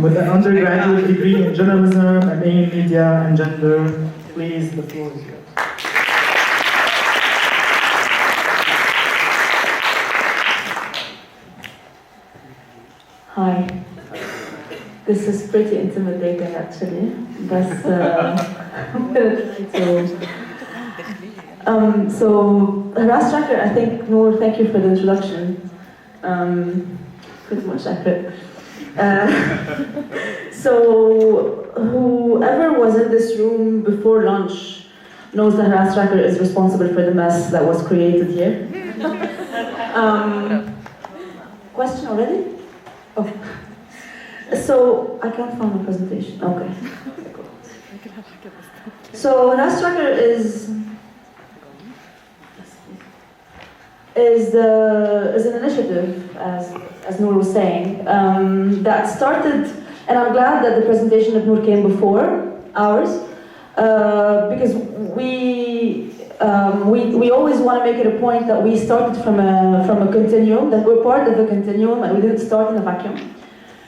A: with an undergraduate degree in journalism, MA in media and gender. Please, the floor is yours.
C: Hi. This is pretty intimidating, actually. But I'm gonna try to. So, Harass Tracker, I think, Nour, thank you for the introduction. Pretty much accurate. So, whoever was in this room before lunch knows that Harass Tracker is responsible for the mess that was created here. Question already? Oh. So, I can't find my presentation. Okay. So, Harass Tracker is an initiative, as Nour was saying, that started, and I'm glad that the presentation of Nour came before ours, because we always want to make it a point that we started from a continuum, that we're part of a continuum, and we didn't start in a vacuum.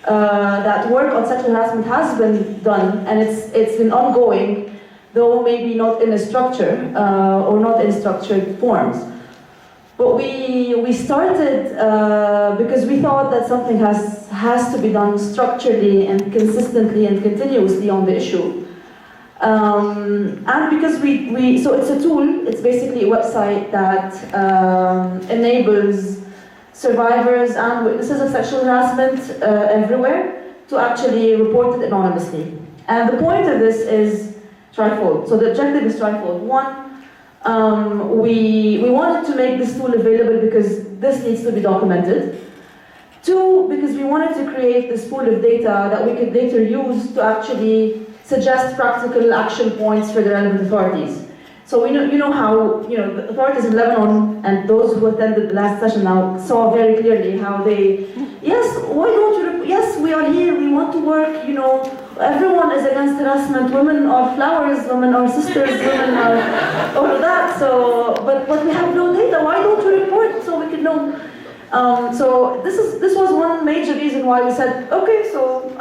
C: That work on sexual harassment has been done, and it's been ongoing, though maybe not in a structure or not in structured forms. But we started because we thought that something has to be done structurally and consistently and continuously on the issue. And because so it's a tool, it's basically a website that enables survivors and witnesses of sexual harassment everywhere to actually report it anonymously.
F: And the point of this is trifold. So the objective is trifold. One, we wanted to make this tool available because this needs to be documented. Two, because we wanted to create this pool of data that we could later use to actually suggest practical action points for the relevant authorities. So you know how the authorities in Lebanon and those who attended the last session now saw very clearly how they, yes, why don't you, yes, we are here, we want to work, everyone is against harassment, women are flowers, women are sisters, women are all of that, so, but we have no data, why don't you report so we can know? So this was one major reason why we said, okay, so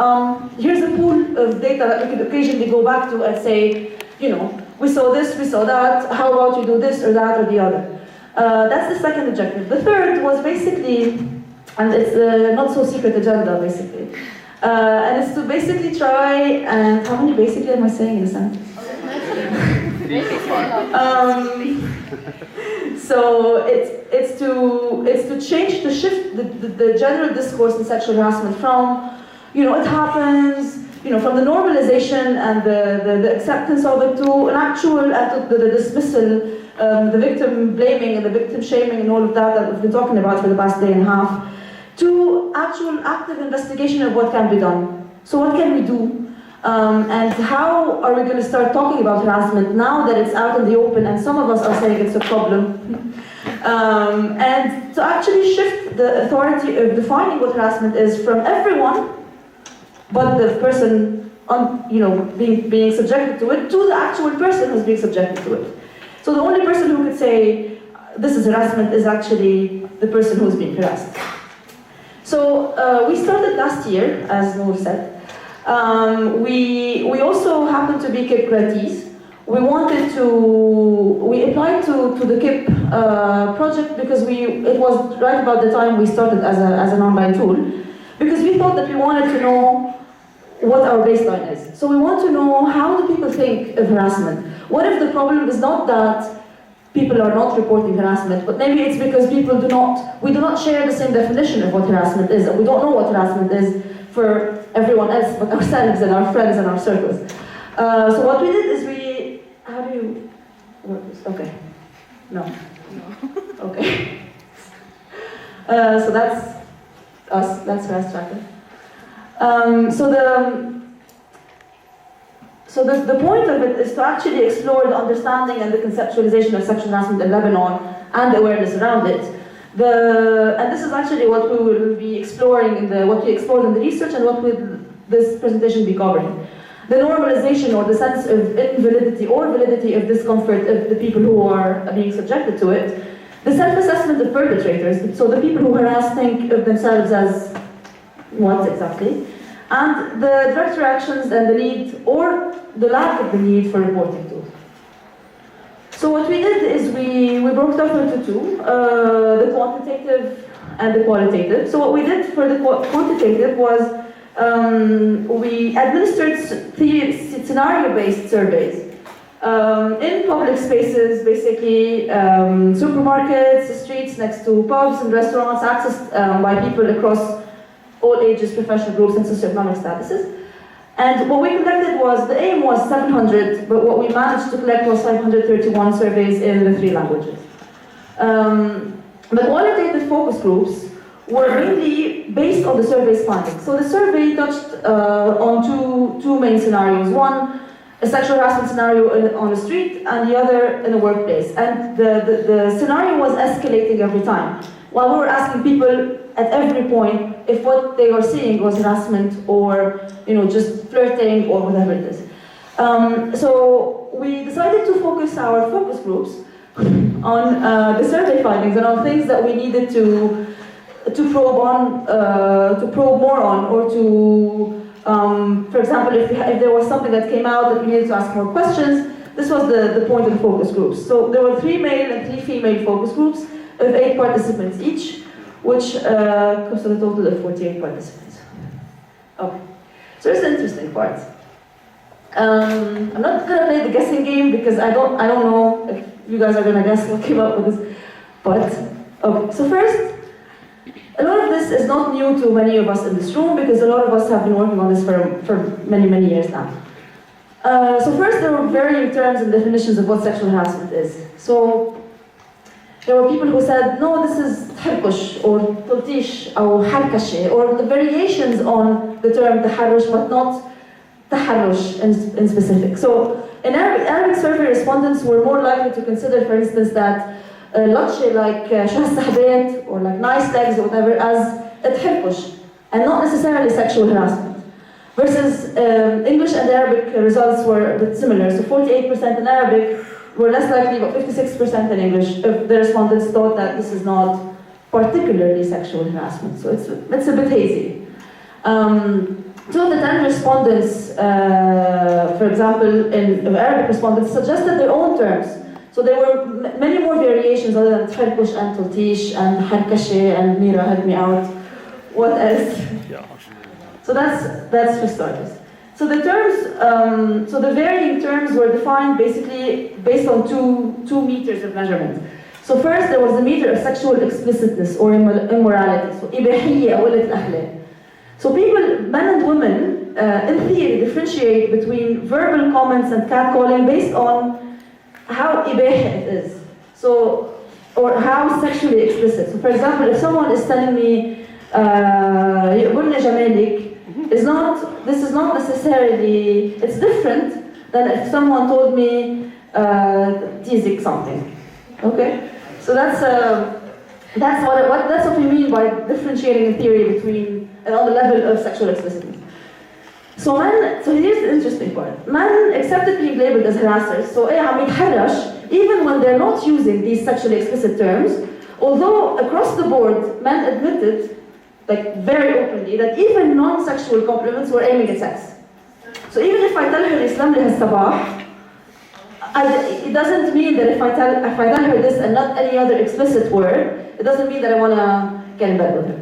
F: here's a pool of data that we could occasionally go back to and say, we saw this, we saw that, how about you do this or that or the other. That's the second objective. The third was basically, and it's a not so secret agenda basically, and it's to basically try, and how many basically am I saying in a sentence? So it's to change, to shift the general discourse in sexual harassment from, it happens, from the normalization and the acceptance of it to an actual, the dismissal, the victim blaming and the victim shaming and all of that we've been talking about for the past day and a half, to actual active investigation of what can be done. So what can we do? And how are we going to start talking about harassment now that it's out in the open and some of us are saying it's a problem? And to actually shift the authority of defining what harassment is from everyone but the person being subjected to it, to the actual person who's being subjected to it. So the only person who could say this is harassment is actually the person who's being harassed. So we started last year, as Nour said. We also happened to be KIP grantees. We applied to the KIP project because it was right about the time we started as an online tool, because we thought that we wanted to know what our baseline is. So we want to know, how do people think of harassment? What if the problem is not that people are not reporting harassment, but maybe it's because we do not share the same definition of what harassment is, and we don't know what harassment is for everyone else but ourselves and our friends and our circles. So what we did is how do you work this? Okay. No. Okay. So that's us, that's Fast Tracker. So the point of it is to actually explore the understanding and the conceptualization of sexual harassment in Lebanon and the awareness around it. And this is actually what we will be exploring what we explored in the research and what will this presentation be covering. The normalization or the sense of invalidity or validity of discomfort of the people who are being subjected to it. The self-assessment of perpetrators, so the people who harass think of themselves as what exactly, and the direct reactions and the need or the lack of the need for reporting to. So what we did is we broke it up into two, the quantitative and the qualitative. So what we did for the quantitative was we administered scenario-based surveys in public spaces, basically supermarkets, streets next to pubs and restaurants, accessed by people across all ages, professional groups, and socioeconomic statuses. And what we collected the aim was 700, but what we managed to collect was 531 surveys in the 3 languages. The qualitative focus groups were mainly based on the survey's findings. So the survey touched on two main scenarios. One, a sexual harassment scenario on the street, and the other in a workplace. And the scenario was escalating every time. While we were asking people at every point if what they were seeing was harassment or just flirting or whatever it is. So we decided to focus our focus groups on the survey findings and on things that we needed to probe more on, or to, for example, if there was something that came out that we needed to ask more questions. This was the point of the focus groups. So there were 3 male and 3 female focus groups of 8 participants each, which comes to a total of 48 participants. Okay, so here's the interesting part. I'm not gonna play the guessing game because I don't know if you guys are gonna guess what came up with this. But okay, so first, a lot of this is not new to many of us in this room because a lot of us have been working on this for many years now. So first, there were varying terms and definitions of what sexual harassment is. So there were people who said, no, this is تحركش or تلطيش or حركشة, or the variations on the term تحرش, but not تحرش in specific. So in Arabic survey respondents were more likely to consider, for instance, that لطشة like شو هالسحبات or like nice legs or whatever as تحركش and not necessarily sexual harassment. Versus English and Arabic results were a bit similar. So 48% in Arabic were less likely, but 56% in English, if the respondents thought that this is not particularly sexual harassment. So it's a bit hazy. Two of the 10 respondents, for example, in Arabic respondents, suggested their own terms. So there were many more variations other than txarkush and tultish and harkashe and mira, help me out. What else? So that's for starters. So the terms, so the varying terms were defined basically based on two meters of measurement. So first there was the meter of sexual explicitness or immorality. So إباحية أو قلة الأخلاق. So people, men and women, in theory, differentiate between verbal comments and catcalling based on how إباحي it is. So, or how sexually explicit. So for example, if someone is telling me يقولني جمالك, this is not necessarily, it's different than if someone told me teasing something. Okay? So that's what we mean by differentiating in theory between on the level of sexual explicitness. So here's the interesting part. Men accepted being labeled as harassers, so عم يتحرش, even when they're not using these sexually explicit terms, although across the board men admitted, like very openly, that even non-sexual compliments were aiming at sex. So even if I tell her Islam li has-sabah, it doesn't mean that if I tell her this and not any other explicit word, it doesn't mean that I want to get in bed with her.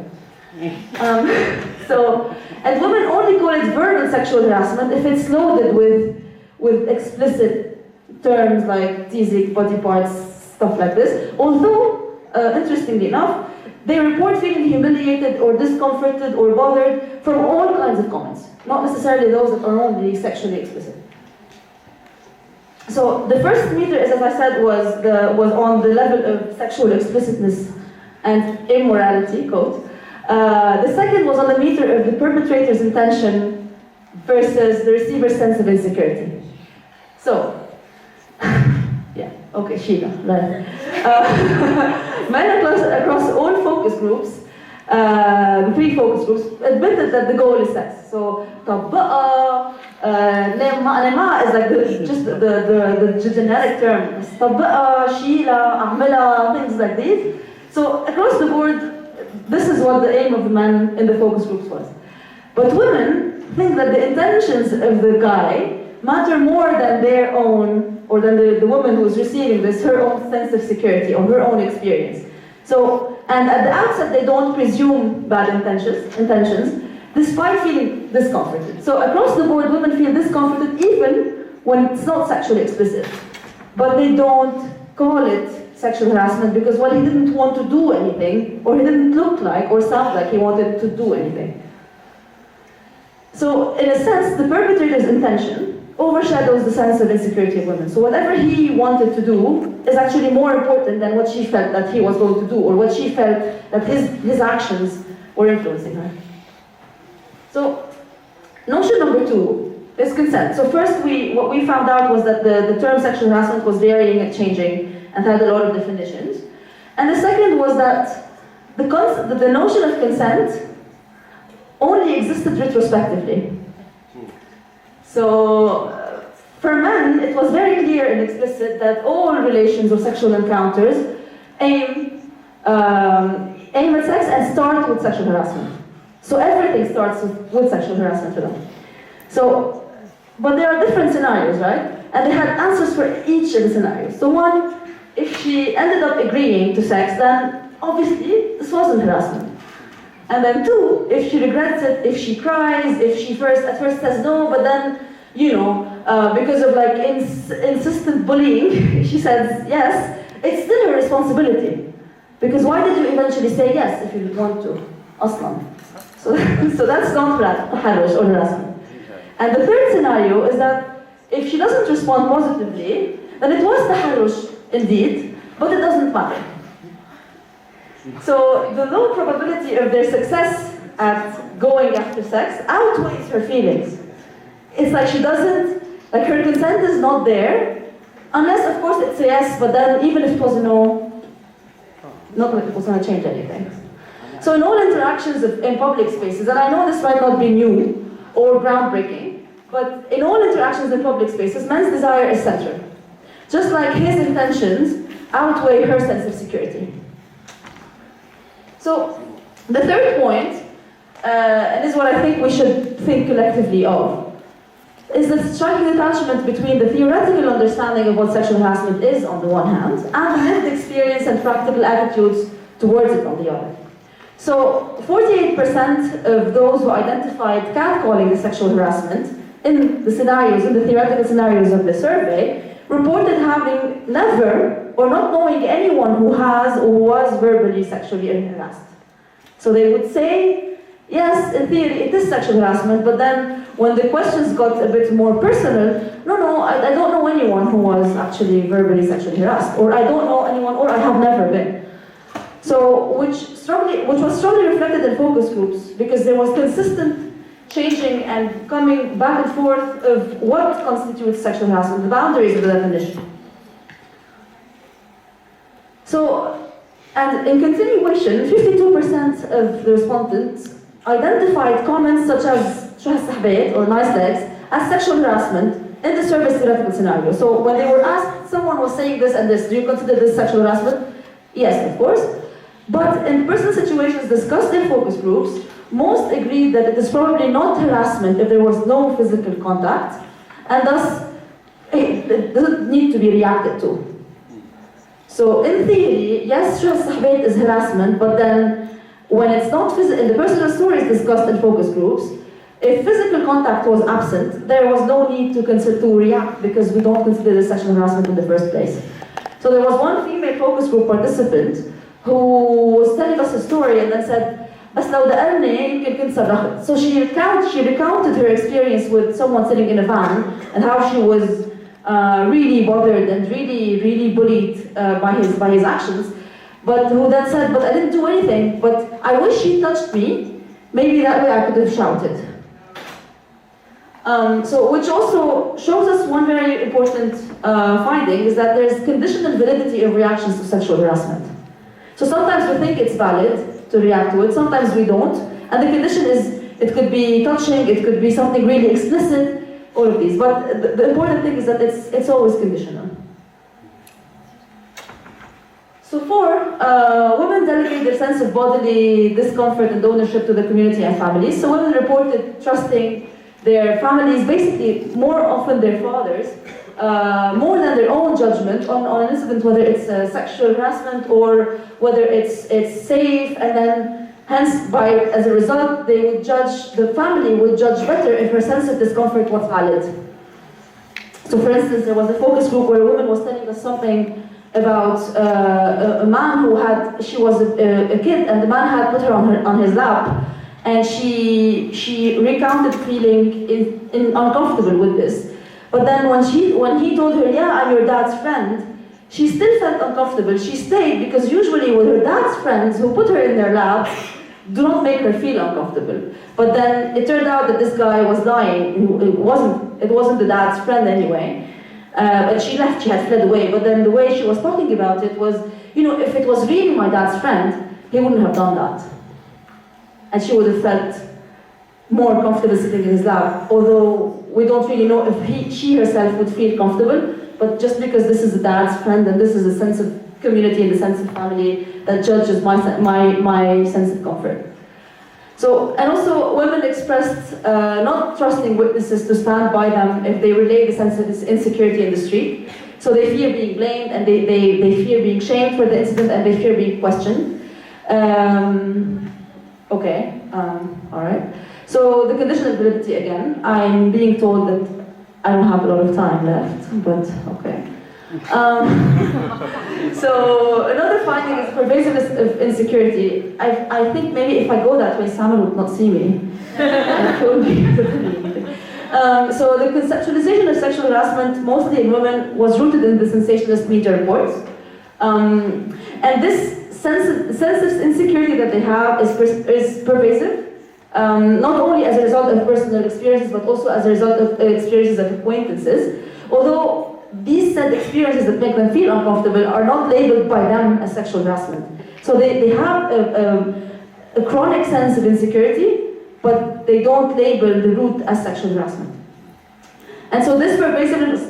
F: And women only call it verbal sexual harassment if it's loaded with explicit terms like teasing, body parts, stuff like this. Although, interestingly enough, they report feeling humiliated or discomforted or bothered from all kinds of comments, not necessarily those that are only sexually explicit. So the first meter, as I said, was on the level of sexual explicitness and immorality, quote. The second was on the meter of the perpetrator's intention versus the receiver's sense of insecurity. So, yeah, okay, Sheila, right. Men across all focus groups, the 3 focus groups, admitted that the goal is sex. So, طبقة, نما is like just the generic term. طبقة, شيلة, أعملها, things like these. So, across the board, this is what the aim of the men in the focus groups was. But women think that the intentions of the guy matter more than their own, or than the woman who is receiving this, her own sense of security or her own experience. So, and at the outset they don't presume bad intentions, despite feeling discomforted. So across the board, women feel discomforted even when it's not sexually explicit. But they don't call it sexual harassment because, well, he didn't want to do anything, or he didn't look like or sound like he wanted to do anything. So, in a sense, the perpetrator's intention overshadows the sense of insecurity of women. So whatever he wanted to do is actually more important than what she felt that he was going to do, or what she felt that his actions were influencing her. So, notion number 2 is consent. So first, what we found out was that the term sexual harassment was varying and changing and had a lot of definitions. And the second was that the notion of consent only existed retrospectively. So, for men, it was very clear and explicit that all relations or sexual encounters aim at sex and start with sexual harassment. So everything starts with sexual harassment for them. So, but there are different scenarios, right? And they had answers for each of the scenarios. So one, if she ended up agreeing to sex, then obviously this wasn't harassment. And then 2, if she regrets it, if she cries, if she at first says no, but then, because of like insistent bullying, she says yes, it's still her responsibility. Because why did you eventually say yes if you want to? Aslan. So that's not taharrush or harassment. And the third scenario is that if she doesn't respond positively, then it was taharrush indeed, but it doesn't matter. So the low probability of their success at going after sex outweighs her feelings. It's like she doesn't, like her consent is not there, unless of course it's a yes, but then even if it was a no, not like it was going to change anything. So in all interactions in public spaces, and I know this might not be new or groundbreaking, but in all interactions in public spaces, men's desire is central. Just like his intentions outweigh her sense of security. So the third point, and this is what I think we should think collectively of, is the striking detachment between the theoretical understanding of what sexual harassment is on the one hand, and lived experience and practical attitudes towards it on the other. So 48% of those who identified catcalling as sexual harassment in the scenarios, in the theoretical scenarios of the survey, reported having never or not knowing anyone who has or was verbally sexually harassed. So they would say, yes, in theory it is sexual harassment, but then when the questions got a bit more personal, no, I don't know anyone who was actually verbally sexually harassed, or I don't know anyone, or I have never been. So, which was strongly reflected in focus groups, because there was consistent changing and coming back and forth of what constitutes sexual harassment, the boundaries of the definition. So, and in continuation, 52% of the respondents identified comments such as "shahsahbet" or "nice legs" as sexual harassment in the service theoretical scenario. So when they were asked, someone was saying this and this, do you consider this sexual harassment? Yes, of course. But in personal situations discussed in focus groups, most agreed that it is probably not harassment if there was no physical contact, and thus it doesn't need to be reacted to. So in theory, yes, shahsahbet is harassment, but then when it's not physical, in the personal stories discussed in focus groups, if physical contact was absent, there was no need to react, because we don't consider this sexual harassment in the first place. So there was one female focus group participant who was telling us a story and then said, "Bas law da'alni yumkin kint sarraħt." So she recounted her experience with someone sitting in a van and how she was really bothered and really bullied by his actions. But who then said, "But I didn't do anything, but I wish he touched me. Maybe that way I could have shouted." So, which also shows us one very important finding, is that there's conditional validity of reactions to sexual harassment. So sometimes we think it's valid to react to it, sometimes we don't. And the condition is, it could be touching, it could be something really explicit, all of these. But the important thing is that it's always conditional. So 4, women delegate their sense of bodily discomfort and ownership to the community and families. So women reported trusting their families, basically more often their fathers, more than their own judgment on an incident, whether it's sexual harassment or whether it's safe, and then hence as a result the family would judge better if her sense of discomfort was valid. So for instance, there was a focus group where a woman was telling us something about a man she was a kid, and the man had put her on his lap, and she recounted feeling uncomfortable with this. But then when he told her, "Yeah, I'm your dad's friend," she still felt uncomfortable. She stayed, because usually with her dad's friends who put her in their lap do not make her feel uncomfortable. But then it turned out that this guy was lying. It wasn't the dad's friend anyway. But she left, she had fled away. But then the way she was talking about it was, if it was really my dad's friend, he wouldn't have done that. And she would have felt more comfortable sitting in his lap, although we don't really know if she herself would feel comfortable, but just because this is a dad's friend and this is a sense of community and a sense of family that judges my sense of comfort. So, and also women expressed not trusting witnesses to stand by them if they relay the sense of insecurity in the street. So they fear being blamed, and they fear being shamed for the incident, and they fear being questioned. All right. So the conditional validity again, I'm being told that I don't have a lot of time left, but okay. So another finding is pervasiveness of insecurity. I think maybe if I go that way, Samuel would not see me. So the conceptualization of sexual harassment, mostly in women, was rooted in the sensationalist media reports. And this sense of insecurity that they have is pervasive, not only as a result of personal experiences, but also as a result of experiences of acquaintances. Although these said experiences that make them feel uncomfortable are not labeled by them as sexual harassment. So they have a chronic sense of insecurity, but they don't label the root as sexual harassment. And so this pervasiveness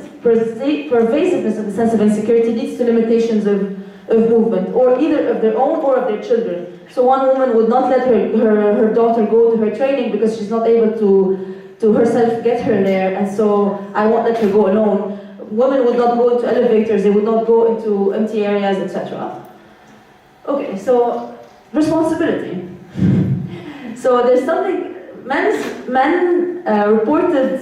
F: of the sense of insecurity leads to limitations of movement, or either of their own or of their children. So one woman would not let her daughter go to her training because she's not able to herself get her there, and so I won't let her go alone. Women would not go into elevators, they would not go into empty areas, etc. Okay, so responsibility. So there's something, men reported,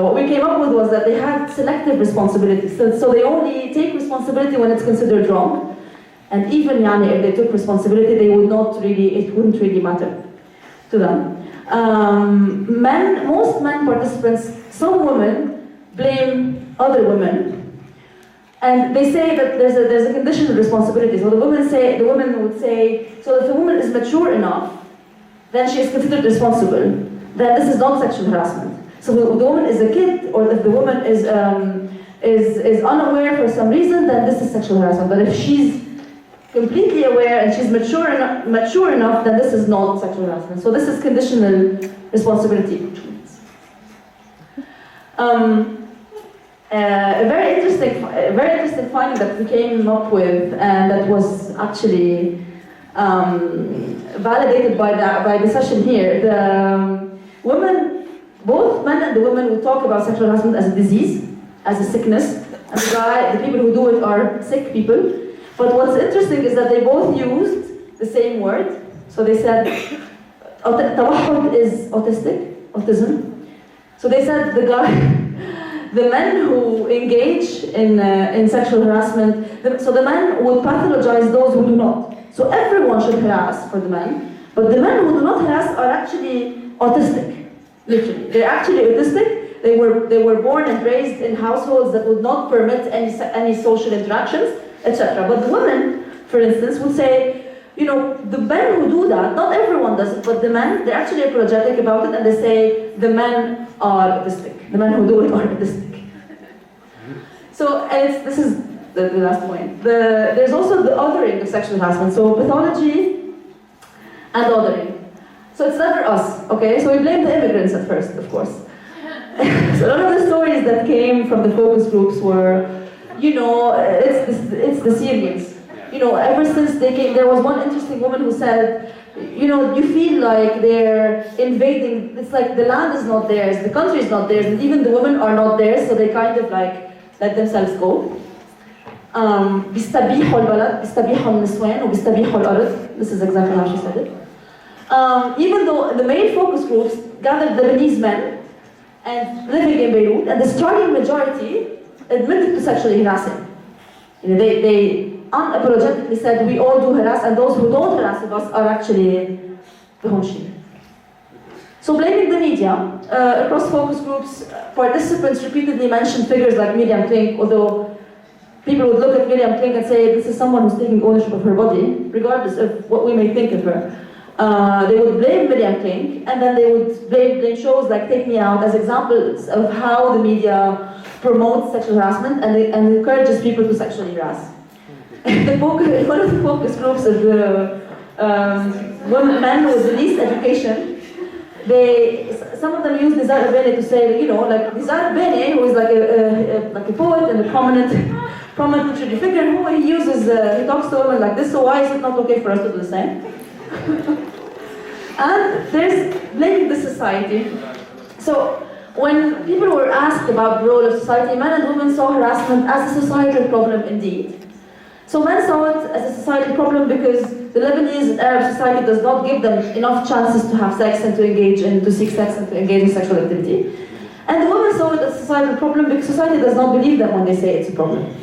F: what we came up with was that they had selective responsibility. So they only take responsibility when it's considered wrong. And even if they took responsibility, it wouldn't really matter to them. Most men participants, some women blame other women. And they say that there's a condition of responsibility. So the women would say, so if a woman is mature enough, then she is considered responsible. Then this is not sexual harassment. So if the woman is a kid, or if the woman is unaware for some reason, then this is sexual harassment. But if she's completely aware and she's mature enough, then this is not sexual harassment. So this is conditional responsibility, which means. A very interesting finding that we came up with, and that was actually validated by the session here. Both men and the women will talk about sexual harassment as a disease, as a sickness, and the people who do it are sick people. But what's interesting is that they both used the same word. So they said, tawahhud is autism. So they said the men who engage in sexual harassment, so the men would pathologize those who do not. So everyone should harass for the men, but the men who do not harass are actually autistic, literally. They're actually autistic. They were born and raised in households that would not permit any social interactions, etc. But the women, for instance, would say, the men who do that, not everyone does it, but the men, they're actually apologetic about it, and they say the men are autistic. The men who do it are autistic. So, and this is the last point. There's also the othering of sexual harassment. So pathology and othering. So it's never us, okay? So we blame the immigrants at first, of course. So a lot of the stories that came from the focus groups were, it's the Syrians. Ever since they came, there was one interesting woman who said, you feel like they're invading, it's like the land is not theirs, the country is not theirs, and even the women are not theirs, so they kind of like let themselves go. بيستبيحوا البلد, بيستبيحوا النسوان وبيستبيحوا الأرض. This is exactly how she said it. Even though the main focus groups gathered Lebanese men and living in Beirut, and the striking majority admitted to sexually harassing. They unapologetically said we all do harass, and those who don't harass us are actually the Honshi. So blaming the media, across focus groups, participants repeatedly mentioned figures like Miriam Klink, although people would look at Miriam Klink and say this is someone who's taking ownership of her body, regardless of what we may think of her. They would blame Miriam Klink, and then they would blame shows like Take Me Out as examples of how the media promotes sexual harassment and encourages people to sexually harass. One of the focus groups of the men with the least education, some of them use Nizar Abene to say, like Nizar Abene, who is like a poet and a prominent literary figure, who he talks to women like this, so why is it not okay for us to do the same? And there's blaming the society. So when people were asked about the role of society, men and women saw harassment as a societal problem indeed. So men saw it as a societal problem because the Lebanese and Arab society does not give them enough chances to have sex and to seek sex and to engage in sexual activity. And the women saw it as a societal problem because society does not believe them when they say it's a problem.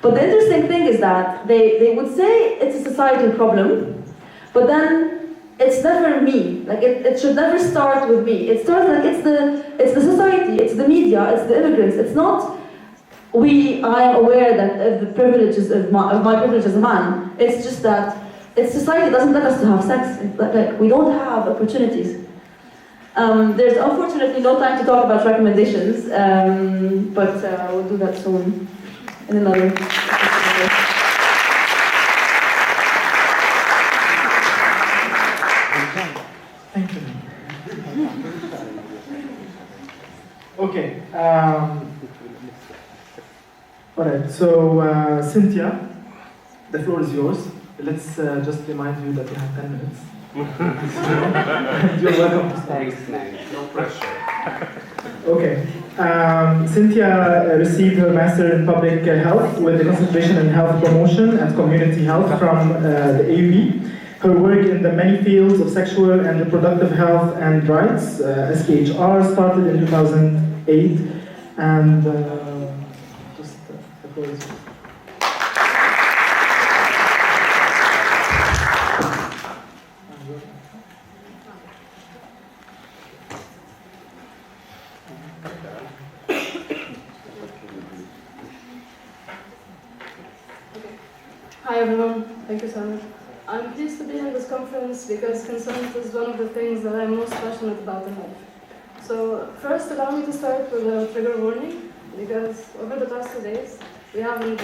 F: But the interesting thing is that they would say it's a societal problem, but then it's never me. Like it should never start with me. It starts like it's the society, it's the media, it's the immigrants. It's not I am aware that of the privileges of my privilege as a man. It's just that society doesn't let us to have sex. Like we don't have opportunities. There's unfortunately no time to talk about recommendations, but we'll do that soon in another.
A: Thank you. Okay. All right. So, Cynthia, the floor is yours. Let's just remind you that you have 10 minutes. You're welcome to start.
D: Thanks, no pressure.
A: Okay. Cynthia received her Master in Public Health with a concentration in health promotion and community health from the AUB. Her work in the many fields of sexual and reproductive health and rights, SKHR, started in 2008, and just the floor is yours.
G: Hi everyone, thank you so much. I'm pleased to be in this conference because consent is one of the things that I'm most passionate about in life. So first, allow me to start with a trigger warning, because over the past 2 days, we have been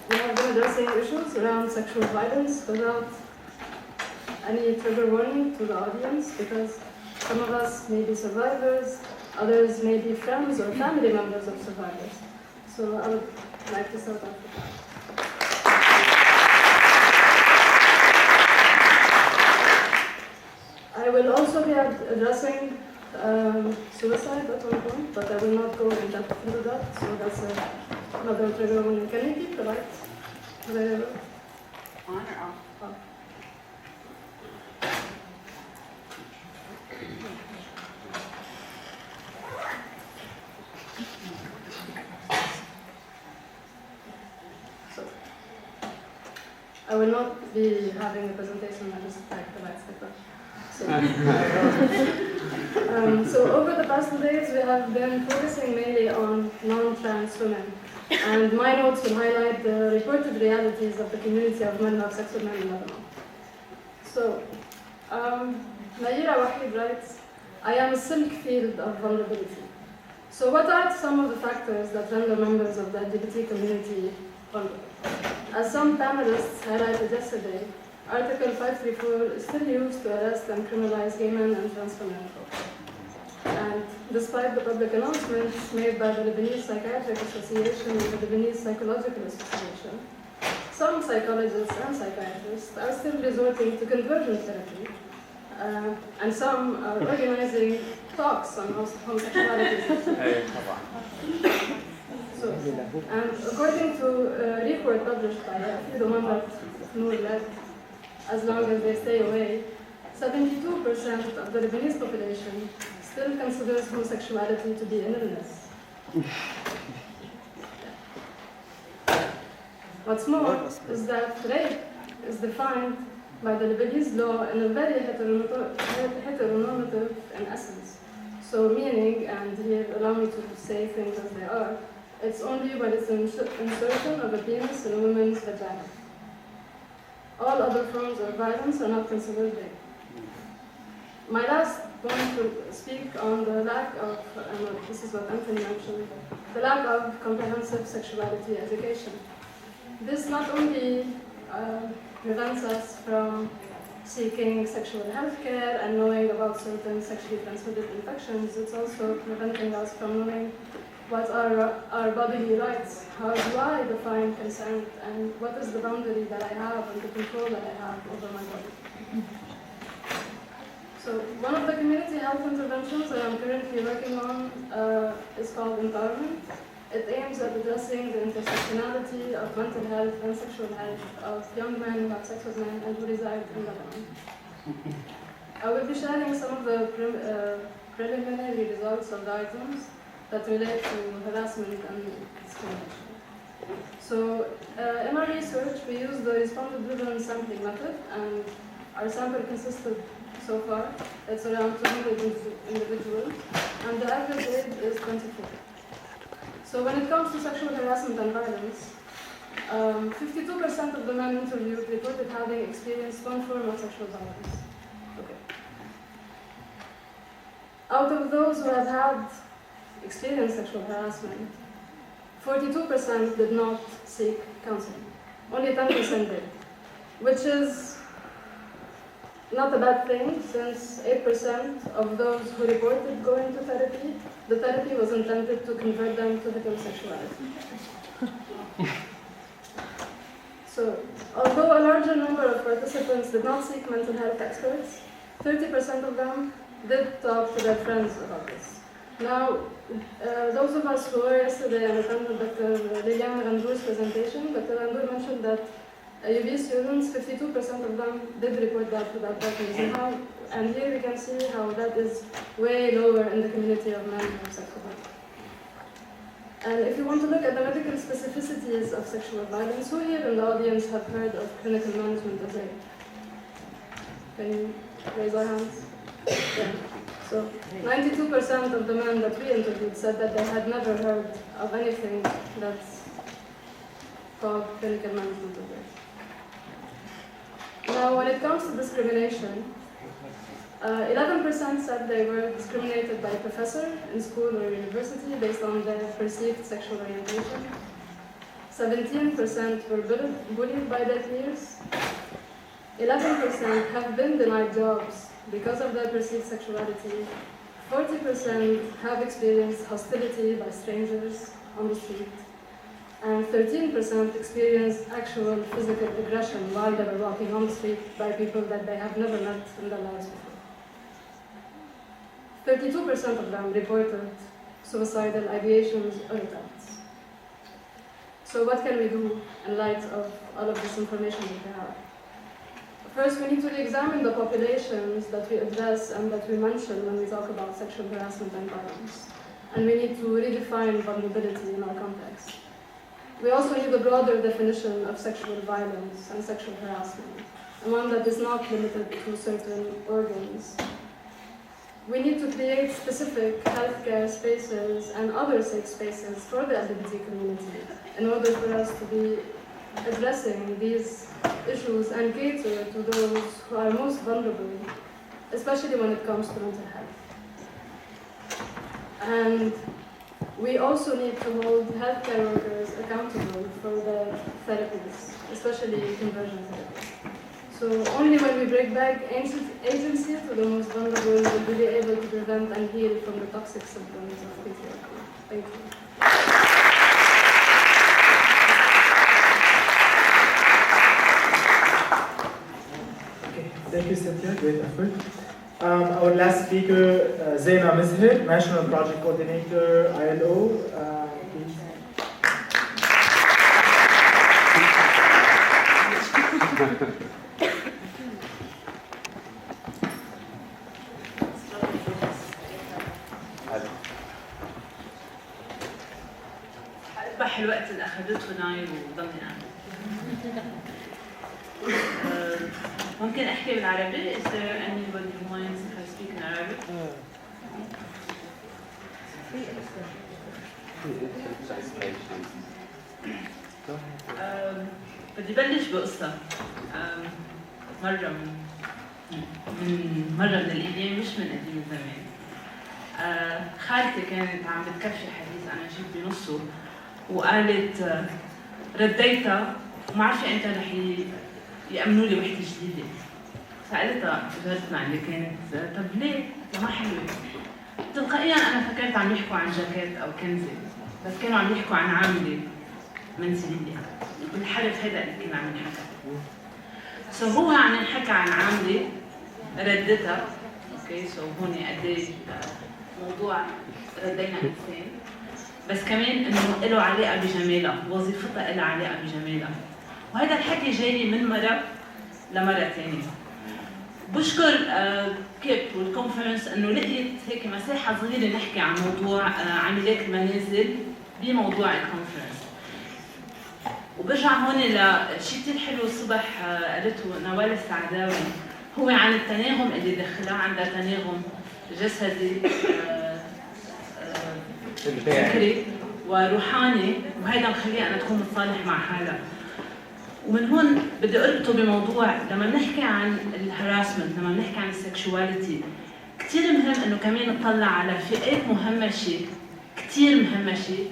G: addressing issues around sexual violence without any trigger warning to the audience, because some of us may be survivors, others may be friends or family members of survivors. So I would like to start off with that. I will also be addressing suicide at one point, but I will not go in depth into that, so that's another trigger warning. Can you keep the lights available?
H: On or off?
G: Off. So, I will not be having a presentation, I just like the lights like that. So over the past 2 days, we have been focusing mainly on non-trans women. And my notes will highlight the reported realities of the community of men who have sex with men in Lebanon. So, Naira Wahid writes, I am a silk field of vulnerability. So what are some of the factors that render members of the LGBT community vulnerable? As some panelists highlighted yesterday, Article 534 is still used to arrest and criminalize gay men and trans women. And despite the public announcements made by the Lebanese Psychiatric Association and the Lebanese Psychological Association, some psychologists and psychiatrists are still resorting to conversion therapy, and some are organizing talks on homosexuality. And according to a report published by the one that Nour led, as long as they stay away, 72% of the Lebanese population still considers homosexuality to be an illness. What's more is that rape is defined by the Lebanese law in a very heteronormative in essence. So meaning, and here allow me to say things as they are, it's only when it's an insertion of a penis in a woman's vagina. All other forms of violence are not considered rape. My last point to speak on the lack of, this is what Anthony mentioned, the lack of comprehensive sexuality education. This not only prevents us from seeking sexual health care and knowing about certain sexually transmitted infections, it's also preventing us from knowing what are our bodily rights, how do I define consent, and what is the boundary that I have and the control that I have over my body. So one of the community health interventions that I'm currently working on is called Empowerment. It aims at addressing the intersectionality of mental health and sexual health of young men who have sex with men and who reside in Lebanon. I will be sharing some of the preliminary results of the items that relate to harassment and discrimination. So in our research, we use the responder-driven sampling method, and Our sample consisted so far, it's around 200 individuals, and the average age is 24. So when it comes to sexual harassment and violence, 52% of the men interviewed reported having experienced one form of sexual violence. Okay. Out of those who have had experienced sexual harassment, 42% did not seek counseling. Only 10% did, which is not a bad thing, since 8% of those who reported going to therapy, the therapy was intended to convert them to heterosexuality. So, although a larger number of participants did not seek mental health experts, 30% of them did talk to their friends about this. Now, those of us who were yesterday and attended Dr. Liliane Randour's presentation, Dr. Randour mentioned that UB students, 52% of them did report that to their partners. And here we can see how that is way lower in the community of men who have sexual violence. And if you want to look at the medical specificities of sexual violence, who here in the audience have heard of clinical management of rape? Can you raise our hands? Yeah. So 92% of the men that we interviewed said that they had never heard of anything that's called clinical management of rape. Now, when it comes to discrimination, 11% said they were discriminated by a professor in school or university based on their perceived sexual orientation. 17% were bullied by their peers. 11% have been denied jobs because of their perceived sexuality. 40% have experienced hostility by strangers on the street. And 13% experienced actual physical aggression while they were walking on the street by people that they have never met in their lives before. 32% of them reported suicidal ideations or attempts. So what can we do in light of all of this information that we have? First, we need to re-examine the populations that we address and that we mention when we talk about sexual harassment and violence. And we need to redefine vulnerability in our context. We also need a broader definition of sexual violence and sexual harassment, and one that is not limited to certain organs. We need to create specific healthcare spaces and other safe spaces for the LGBT community in order for us to be addressing these issues and cater to those who are most vulnerable, especially when it comes to mental health. And we also need to hold healthcare workers accountable for their therapies, especially conversion therapy. So only when we bring back agency to the most vulnerable will we be able to prevent and heal from the toxic symptoms of patriarchy. Thank you.
A: Okay, thank you, Cynthia. Great effort. Our last speaker, Zaina Mizhir, National Project Coordinator, ILO. Please.
H: أذبح الوقت اللي أخذته نايم وضلني قاعدة. ممكن أحكي بالعربي؟ Is there anybody who minds if I speak in Arabic? بدي بلش بقصة. مرة من الأيام مش من قديم الزمان. خالتي كانت عم بتكفي حديث أنا جيت بنصه وقالت رديتها وما عارفة إمتى رح يأمنوا لي وحدة جديدة. سألتها جارتنا اللي كانت طب ليه؟ ما حلوة. تلقائيا أنا فكرت عم يحكوا عن جاكيت أو كنزة بس كانوا عم يحكوا عن عاملة منزلية. بالحرف هذا اللي كنا عم نحكي. هو عم نحكي عن عاملة ردتها. اوكي هون قد موضوع ردينا انسان بس كمان انه له علاقه بجمالها، وظيفتها لها علاقه بجمالها، وهذا الحكي جاي من مره لمره ثانيه. بشكر كيب والكونفرنس انه لقيت هيك مساحه صغيره نحكي عن موضوع عاملات المنازل بموضوع الكونفرنس. وبرجع هون لشيء كثير حلو الصبح قالته نوال السعداوي هو عن التناغم اللي دخلها، عندها تناغم جسدي فكري وروحاني، وهذا مخليها أنا تكون متصالح مع حالها. ومن هون بدي أربطه بموضوع لما بنحكي عن الهراسمنت، لما بنحكي عن السكشواليتي، كثير مهم إنه كمان نطلع على فئات مهمشة، كثير مهمشة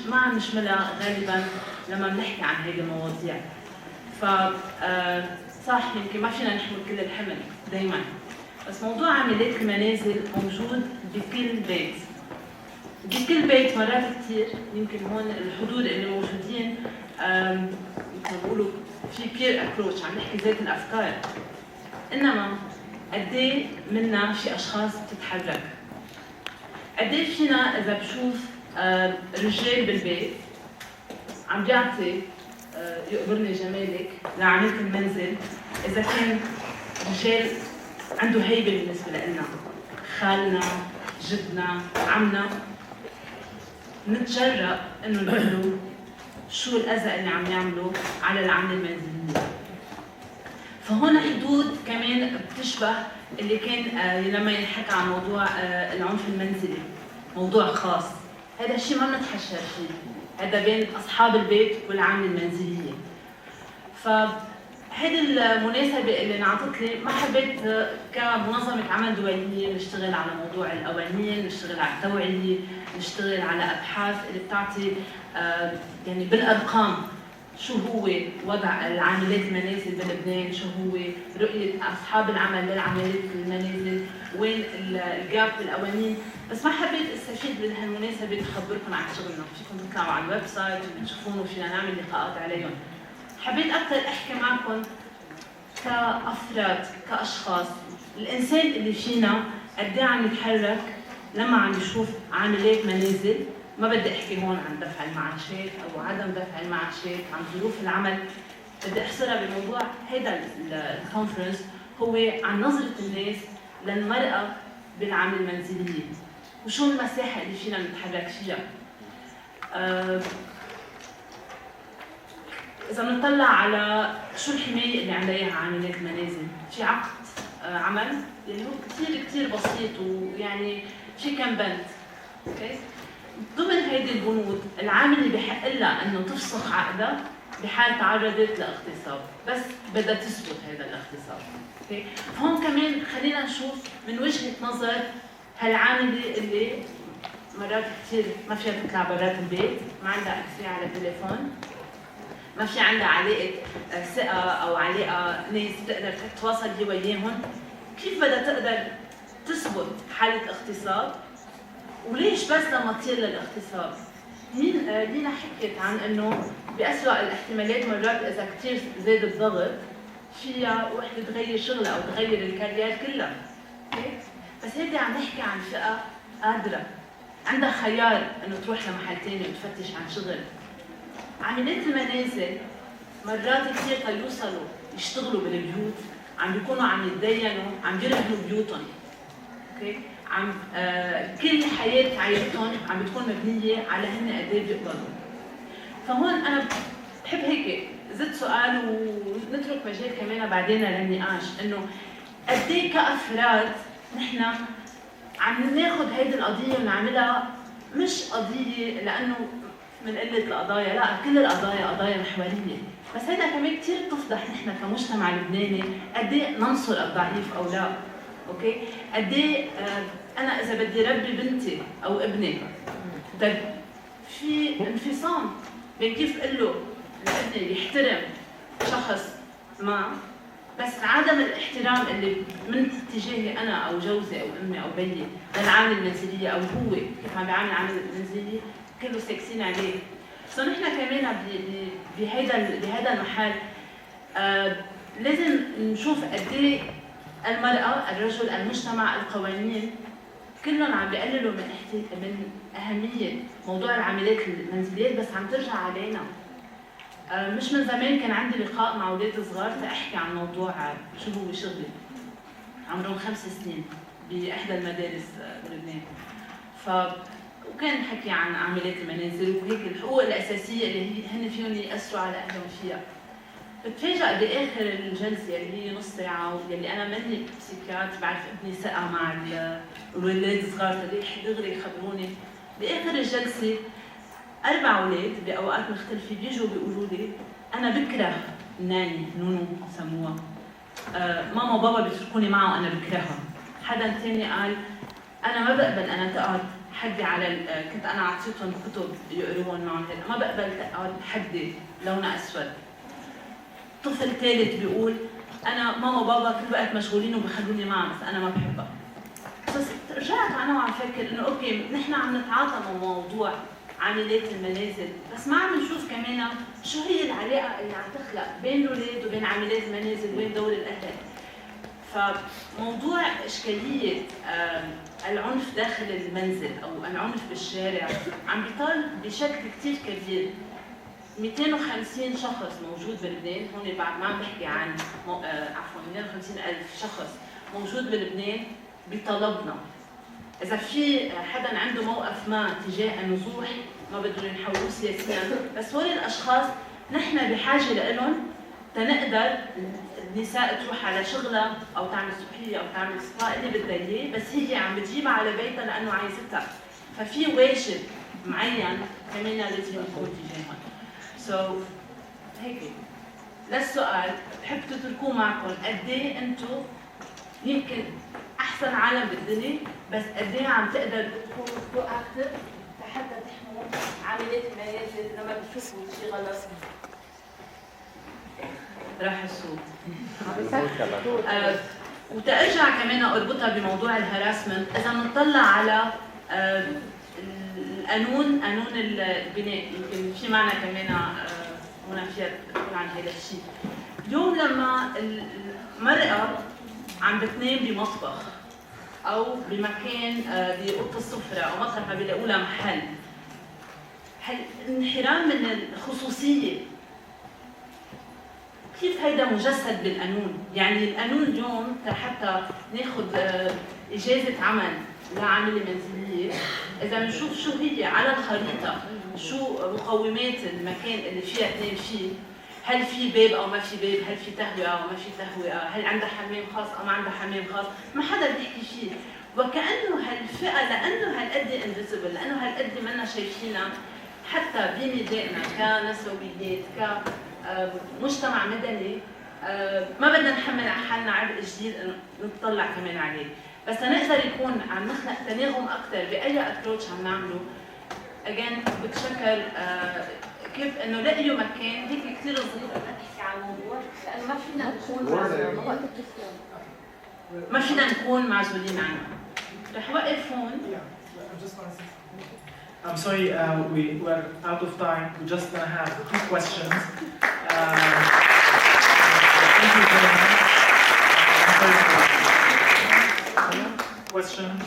H: ما عم نشملها غالبا لما بنحكي عن هيدي المواضيع. ف صح يمكن ما فينا نحمل كل الحمل دائما، بس موضوع عاملات المنازل موجود بكل بيت. بكل بيت مرات كثير، يمكن هون الحضور اللي موجودين مثل ما بيقولوا في بير ابروتش، عم نحكي ذات الافكار، انما قد ايه منا في اشخاص بتتحرك؟ قد ايه فينا اذا بشوف رجال بالبيت عم بيعطي يقبرني جمالك لعميلة المنزل، اذا كان رجال عنده هيبه بالنسبه لنا، خالنا، جدنا، عمنا، نتجرأ انه نقول شو الاذى اللي عم يعملوا على العامله المنزليه. فهون حدود كمان بتشبه اللي كان لما ينحكى عن موضوع العنف المنزلي، موضوع خاص، هذا الشيء ما بنتحشر فيه، هذا بين اصحاب البيت والعامله المنزليه. فهذه المناسبه اللي انعطت لي، ما حبيت كمنظمه عمل دوليه نشتغل على موضوع القوانين، نشتغل على التوعيه، نشتغل على ابحاث اللي بتعطي يعني بالارقام شو هو وضع العاملات المنازل بلبنان، شو هو رؤيه اصحاب العمل للعاملات المنازل، وين الجاب بالقوانين. بس ما حبيت استفيد من هالمناسبه تخبركم عن شغلنا، فيكم تطلعوا على الويب سايت وتشوفون وفينا نعمل لقاءات عليهم. حبيت اكثر احكي معكم كافراد، كاشخاص، الانسان اللي فينا قد ايه عم يتحرك لما عم يشوف عاملات منازل. ما بدي احكي هون عن دفع المعاشات او عدم دفع المعاشات، عن ظروف العمل، بدي احصرها بموضوع هيدا الكونفرنس هو عن نظره الناس للمراه بالعمل المنزليه، وشو المساحه اللي فينا نتحرك فيها. اذا بنطلع على شو الحمايه اللي عندها اياها عاملات المنازل، في عقد عمل اللي هو كثير بسيط، ويعني في كم بند. اوكي، ضمن هيدي البنود العامله بحق لها انه تفسخ عقدها بحال تعرضت لاغتصاب، بس بدها تثبت هذا الاغتصاب. اوكي، هون كمان خلينا نشوف من وجهه نظر هالعامله اللي مرات كثير ما فيها تطلع برات البيت، ما عندها اكسس على التليفون، ما في عندها علاقه ثقه او علاقه ناس تقدر تتواصل هي وياهم. كيف بدها تقدر تثبت حاله اغتصاب؟ وليش بس لما تصير للاغتصاب؟ لينا حكيت عن انه بأسوأ الاحتمالات مرات اذا كثير زاد الضغط فيها وحده تغير شغلها او تغير الكارير كلها. اوكي؟ بس هيدي عم نحكي عن فئه قادره عندها خيار انه تروح لمحل ثاني وتفتش عن شغل. عاملات المنازل مرات كثير تيوصلوا يشتغلوا بالبيوت عم بيكونوا عم يتدينوا، عم بيرهنوا بيوتهم. اوكي؟ عم كل حياة عائلتهم عم بتكون مبنية على هن قد ايه بيقبضوا. فهون أنا بحب هيك زدت سؤال ونترك مجال كمان بعدين للنقاش، إنه قد ايه كأفراد نحن عم ناخذ هيدي القضية ونعملها مش قضية لأنه من قلة القضايا، لا، كل القضايا قضايا محورية، بس هيدا كمان كثير بتفضح نحن كمجتمع لبناني قد ايه ننصر الضعيف أو لا. اوكي، قد ايه انا اذا بدي ربي بنتي او ابني طيب في انفصام بين كيف اقول له لابني يحترم شخص ما، بس عدم الاحترام اللي من اتجاهي انا او جوزي او امي او بيي للعامله المنزليه او هو كيف عم بيعامل العامله المنزليه كله ساكسين عليه. نحن كمان بهذا المحل لازم نشوف قد ايه المرأة، الرجل، المجتمع، القوانين كلهم عم بيقللوا من أهمية موضوع العاملات المنزليات، بس عم ترجع علينا. مش من زمان كان عندي لقاء مع أولاد صغار فأحكي عن موضوع شو هو شغلي، عمرهم 5 سنين بإحدى المدارس بلبنان. وكان حكي عن عاملات المنازل وهيك الحقوق الأساسية اللي هن فيهم يأثروا على أهلهم فيها. بتفاجأ بآخر الجلسة اللي هي نص ساعة، واللي أنا ماني بسيكياتر، بعرف ابني ثقة مع الولاد الصغار دغري يخبروني. بآخر الجلسة 4 أولاد بأوقات مختلفة بيجوا بيقولوا لي أنا بكره ناني نونو سموها، ماما وبابا بيتركوني معه وأنا بكرهها. حدا تاني قال أنا ما بقبل أنا تقعد حدي على كنت أنا عطيتهم كتب يقروهم معهم هيك، ما بقبل تقعد حدي لونها أسود. طفل ثالث بيقول أنا ماما وبابا كل وقت مشغولين وبخلوني معهم بس أنا ما بحبها. بس رجعت أنا وعم فكر إنه أوكي نحن عم نتعاطى مع موضوع عاملات المنازل، بس ما عم نشوف كمان شو هي العلاقة اللي عم تخلق بين الأولاد وبين عاملات المنازل، وين دور الأهل. فموضوع إشكالية العنف داخل المنزل أو العنف بالشارع عم بيطال بشكل كتير كبير. 250 شخص موجود بلبنان، هون بعد ما عم بحكي عن 250,000 شخص موجود بلبنان بطلبنا. إذا في حدا عنده موقف ما تجاه النزوح ما بدهم ينحولوه سياسيا، بس هول الأشخاص نحن بحاجة لإلهم تنقدر النساء تروح على شغلها أو تعمل صبحية أو تعمل سبا اللي بدها إياه، بس هي عم بتجيبها على بيتها لأنه عايزتها. ففي واجب معين كمان لازم يكون تجاههم. هيك للسؤال بحب تتركوه معكم، قد ايه انتم يمكن احسن عالم بالدنيا، بس قد ايه عم تقدروا تكونوا برو اكتف لحتى تحموا عاملات المنازل لما بتشوفوا شيء غلط. راح الصوت. وترجع كمان اربطها بموضوع الهراسمنت. اذا بنطلع على قانون البناء، يمكن في معنا كمان هنا فيها تقول عن هذا الشيء. اليوم لما المرأة عم بتنام بمطبخ أو بمكان بأوضة السفرة أو مطرح ما بيلاقوا لها محل، الانحرام من الخصوصية كيف هيدا مجسد بالقانون؟ يعني القانون اليوم حتى ناخذ إجازة عمل لعاملة منزلية، إذا بنشوف شو هي على الخريطة، شو مقومات المكان اللي فيها تنام فيه، هل في باب أو ما في باب، هل في تهوية أو ما في تهوية، هل عندها حمام خاص أو ما عندها حمام خاص، ما حدا بيحكي فيه. وكأنه هالفئة لأنه هالقد انفيزبل، لأنه هالقد منا شايفينها حتى بميداننا كنسويات كمجتمع مدني، ما بدنا نحمل على حالنا عبء جديد نطلع كمان عليه. بس نقدر يكون عم نخلق تناغم اكثر باي ابروتش عم نعمله. اجين بتشكل كيف انه لقيوا مكان هيك كثير صغير نحكي عن الموضوع، لانه ما فينا نكون معزولين عنه. رح وقف هون.
A: I'm sorry, we're out of time. We're just going to have 2 questions. Thank you very much. Questions?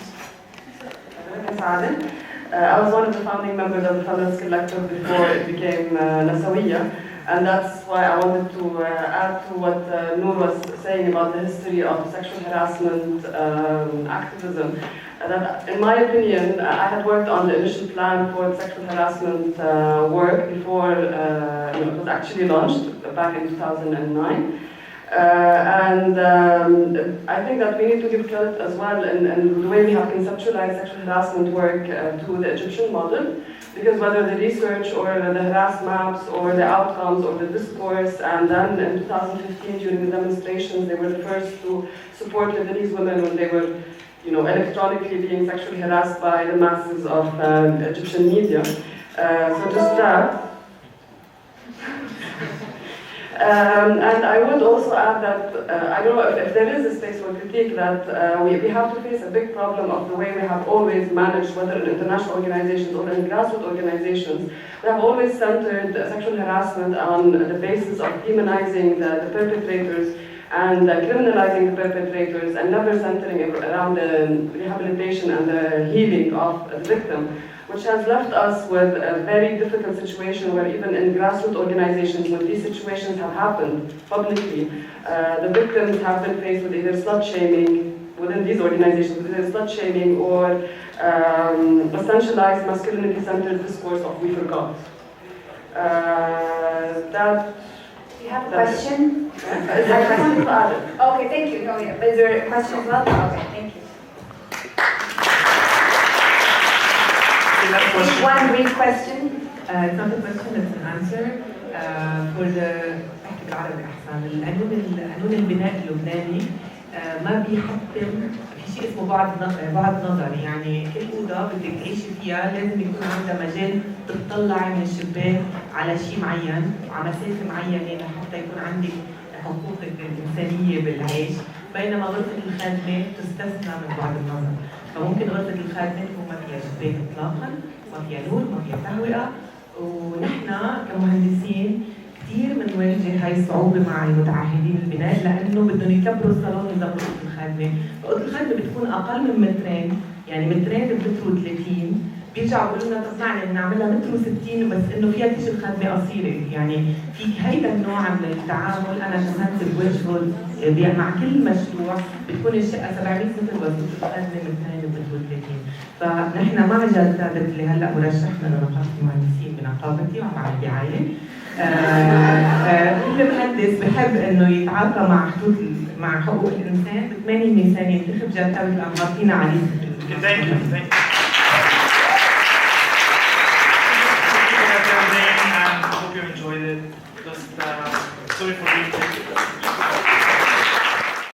I: I was one of the founding members of the Feminist Collective before it became Nasawiya, and that's why I wanted to add to what Nour was saying about the history of sexual harassment activism. That, in my opinion, I had worked on the initial plan for sexual harassment work before it was actually launched back in 2009. I think that we need to give credit as well in the way we have conceptualized sexual harassment work to the Egyptian model, because whether the research or the harass maps or the outcomes or the discourse, and then in 2015 during the demonstrations, they were the first to support Lebanese women when they were electronically being sexually harassed by the masses of Egyptian media. So just that. And I would also add that I don't know if there is a space for critique, that we have to face a big problem of the way we have always managed, whether in international organizations or in grassroots organizations, we have always centered sexual harassment on the basis of demonizing the perpetrators and criminalizing the perpetrators, and never centering around the rehabilitation and the healing of the victim, which has left us with a very difficult situation where even in grassroots organizations, when these situations have happened publicly, the victims have been faced with either slut-shaming within these organizations, with either slut-shaming or essentialized masculinity-centered discourse of "we forgot." That
J: Do you have a question?
I: Yeah.
J: Okay, thank you. No, yeah. Is there a question as well? Okay, thank you. One brief question.
K: It's not a question, it's an answer. For the أحكي بالعربي أحسن. القانون البناء اللبناني ما بيحتم في شيء اسمه بعد نظر، يعني كل أوضة بدك تعيشي فيها لازم يكون عندها مجال تطلعي من الشباك على شيء معين وعلى مسافة معينة لحتى يكون عندك حقوقك الإنسانية بالعيش، بينما غرفة الخادمات تستثنى من بعد النظر. فممكن غرفة الخادمات تكون ما فيها شباك إطلاقاً، ما فيها نور، ما فيها تهوئة، ونحن كمهندسين كثير بنواجه هاي الصعوبة مع المتعهدين البناء لأنه بدهم يكبروا الصالون إذا غرفة الخادمة، فأوضة الخادمة بتكون أقل من مترين، يعني مترين بمتر و30، بيرجعوا بيقولوا لنا طب معنا بنعملها متر و60 بس إنه فيها تيجي الخادمة قصيرة، يعني في هيدا النوع من التعامل أنا كمهندسة بواجهه مع كل مشروع بتكون الشقة 700 متر بس الخادمة مترين بمتر و30. فنحن مع جلال ثابت اللي هلا مرشحنا لنقابة المهندسين بنقابتي وعم بعمل دعاية. كل مهندس بحب انه يتعاطى مع حقوق الانسان بتمنى الانسان ينتخب جلال ثابت لانه غطينا عليه.
A: Thank you. I hope you enjoyed it. Just sorry for being late.